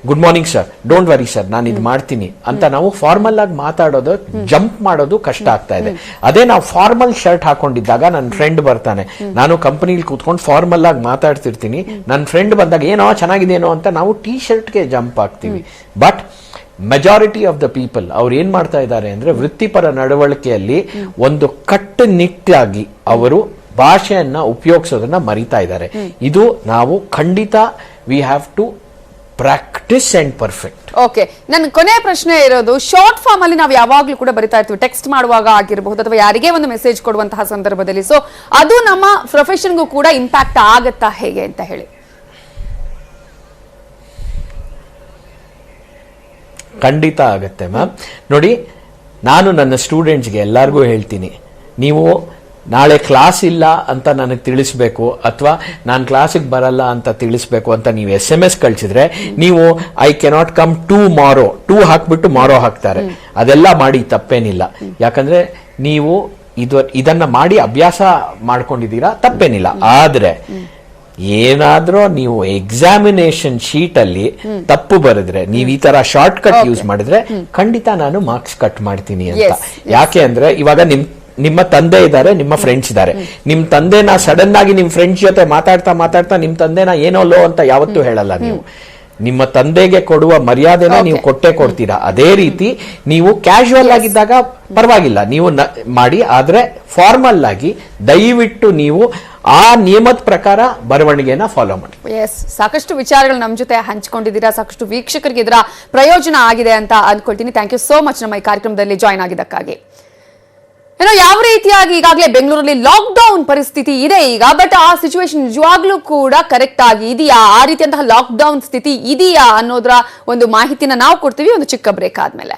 good morning sir, don't worry sir, ನಾನು ಇದು ಮಾಡ್ತೀನಿ ಅಂತ ನಾವು ಫಾರ್ಮಲ್ ಆಗಿ ಮಾತಾಡೋದು, ಜಂಪ್ ಮಾಡೋದು ಕಷ್ಟ ಆಗ್ತಾ ಇದೆ. ಅದೇ ನಾವು ಫಾರ್ಮಲ್ ಶರ್ಟ್ ಹಾಕೊಂಡಿದ್ದಾಗ ನನ್ನ ಫ್ರೆಂಡ್ ಬರ್ತಾನೆ, ನಾನು ಕಂಪನಿಲಿ ಕೂತ್ಕೊಂಡು ಫಾರ್ಮಲ್ ಆಗಿ ಮಾತಾಡ್ತಿರ್ತೀನಿ, ನನ್ನ ಫ್ರೆಂಡ್ ಬಂದಾಗ ಏನೋ ಚೆನ್ನಾಗಿದೆಯೇನೋ ಅಂತ ನಾವು ಟೀ ಶರ್ಟ್ಗೆ ಜಂಪ್ ಆಗ್ತೀವಿ. But majority of the people ಅವ್ರು ಏನ್ ಮಾಡ್ತಾ ಇದ್ದಾರೆ ಅಂದ್ರೆ ವೃತ್ತಿಪರ ನಡವಳಿಕೆಯಲ್ಲಿ ಒಂದು ಕಟ್ಟುನಿಟ್ಟಾಗಿ ಅವರು ಭಾಷೆಯನ್ನ ಉಪಯೋಗಿಸೋದನ್ನ ಮರಿತಾ ಇದ್ದಾರೆ. ಇದು ನಾವು ಖಂಡಿತ we have to practise and perfect. Okay, ನನ್ನ ಕೊನೆಯ ಪ್ರಶ್ನೆ ಇರೋದು, ಶಾರ್ಟ್ ಫಾರ್ಮ್ ಅಲ್ಲಿ ನಾವು ಯಾವಾಗ್ಲೂ ಕೂಡ ಬರಿತಾ ಇರ್ತೀವಿ, ಟೆಕ್ಸ್ಟ್ ಮಾಡುವಾಗ ಆಗಿರಬಹುದು ಅಥವಾ ಯಾರಿಗೇ ಒಂದು ಮೆಸೇಜ್ ಕೊಡುವಂತಹ ಸಂದರ್ಭದಲ್ಲಿ. ಸೊ ಅದು ನಮ್ಮ ಪ್ರೊಫೆಷನ್ಗೂ ಕೂಡ ಇಂಪ್ಯಾಕ್ಟ್ ಆಗತ್ತಾ ಹೇಗೆ ಅಂತ ಹೇಳಿ? ಖಂಡಿತ ಆಗತ್ತೆ ಮ್ಯಾಮ್. ನೋಡಿ, ನಾನು ನನ್ನ ಸ್ಟೂಡೆಂಟ್ಸ್ಗೆ ಎಲ್ಲರಿಗೂ ಹೇಳ್ತೀನಿ, ನೀವು ನಾಳೆ ಕ್ಲಾಸ್ ಇಲ್ಲ ಅಂತ ನನಗೆ ತಿಳಿಸ್ಬೇಕು ಅಥವಾ ನಾನು ಕ್ಲಾಸಿಗೆ ಬರಲ್ಲ ಅಂತ ತಿಳಿಸ್ಬೇಕು ಅಂತ ನೀವು SMS ಕಳಿಸಿದ್ರೆ, ನೀವು ಐ ಕೆನಾಟ್ ಕಮ್ ಟು ಮಾರೋ, ಟು ಹಾಕ್ಬಿಟ್ಟು ಮಾರೋ ಹಾಕ್ತಾರೆ. ಅದೆಲ್ಲ ಮಾಡಿ ತಪ್ಪೇನಿಲ್ಲ. ಯಾಕಂದ್ರೆ ನೀವು ಇದನ್ನ ಮಾಡಿ ಅಭ್ಯಾಸ ಮಾಡ್ಕೊಂಡಿದ್ದೀರಾ, ತಪ್ಪೇನಿಲ್ಲ. ಆದ್ರೆ ಏನಾದ್ರೂ ನೀವು ಎಕ್ಸಾಮಿನೇಷನ್ ಶೀಟ್ ಅಲ್ಲಿ ತಪ್ಪು ಬರೆದ್ರೆ, ನೀವು ಈ ತರ ಶಾರ್ಟ್ ಕಟ್ ಯೂಸ್ ಮಾಡಿದ್ರೆ, ಖಂಡಿತ ನಾನು ಮಾರ್ಕ್ಸ್ ಕಟ್ ಮಾಡ್ತೀನಿ ಅಂತ. ಯಾಕೆ ಅಂದ್ರೆ ಇವಾಗ ನಿಮ್ಮ ತಂದೆ ಇದ್ದಾರೆ, ನಿಮ್ಮ ಫ್ರೆಂಡ್ಸ್ ಇದ್ದಾರೆ. ನಿಮ್ ತಂದೆನ ಸಡನ್ ಆಗಿ ನಿಮ್ ಫ್ರೆಂಡ್ಸ್ ಜೊತೆ ಮಾತಾಡ್ತಾ ನಿಮ್ ತಂದೆನ ಏನೋ ಲೋ ಅಂತ ಯಾವತ್ತೂ ಹೇಳಲ್ಲ ನೀವು. ನಿಮ್ಮ ತಂದೆಗೆ ಕೊಡುವ ಮರ್ಯಾದೆನ ನೀವು ಕೊಟ್ಟೆ ಕೊಡ್ತೀರಾ. ಅದೇ ರೀತಿ ನೀವು ಕ್ಯಾಶುವಲ್ ಆಗಿದ್ದಾಗ ಪರವಾಗಿಲ್ಲ, ನೀವು ಮಾಡಿ. ಆದ್ರೆ ಫಾರ್ಮಲ್ ಆಗಿ ದಯವಿಟ್ಟು ನೀವು ಆ ನಿಯಮದ ಪ್ರಕಾರ ಬರವಣಿಗೆನ ಫಾಲೋ ಮಾಡಿ. ಎಸ್, ಸಾಕಷ್ಟು ವಿಚಾರಗಳು ನಮ್ಮ ಜೊತೆ ಹಂಚಿಕೊಂಡಿದ್ದೀರಾ, ಸಾಕಷ್ಟು ವೀಕ್ಷಕರಿಗೆ ಇದರ ಪ್ರಯೋಜನ ಆಗಿದೆ ಅಂತ ಅಂದ್ಕೊಳ್ತೀನಿ. ಥ್ಯಾಂಕ್ ಯು ಸೋ ಮಚ್ ನಮ್ಮ ಈ ಕಾರ್ಯಕ್ರಮದಲ್ಲಿ ಜಾಯ್ನ್ ಆಗಿದ್ದಕ್ಕಾಗಿ. ಏನೋ ಯಾವ ರೀತಿಯಾಗಿ ಈಗಾಗಲೇ ಬೆಂಗಳೂರಲ್ಲಿ ಲಾಕ್ಡೌನ್ ಪರಿಸ್ಥಿತಿ ಇದೆ ಈಗ, ಬಟ್ ಆ ಸಿಚುವೇಶನ್ ನಿಜವಾಗ್ಲೂ ಕೂಡ ಕರೆಕ್ಟ್ ಆಗಿ ಇದೆಯಾ, ಆ ರೀತಿಯಂತಹ ಲಾಕ್ಡೌನ್ ಸ್ಥಿತಿ ಇದೆಯಾ ಅನ್ನೋದರ ಒಂದು ಮಾಹಿತಿನ ನಾವು ಕೊಡ್ತೀವಿ ಒಂದು ಚಿಕ್ಕ ಬ್ರೇಕ್ ಆದ್ಮೇಲೆ.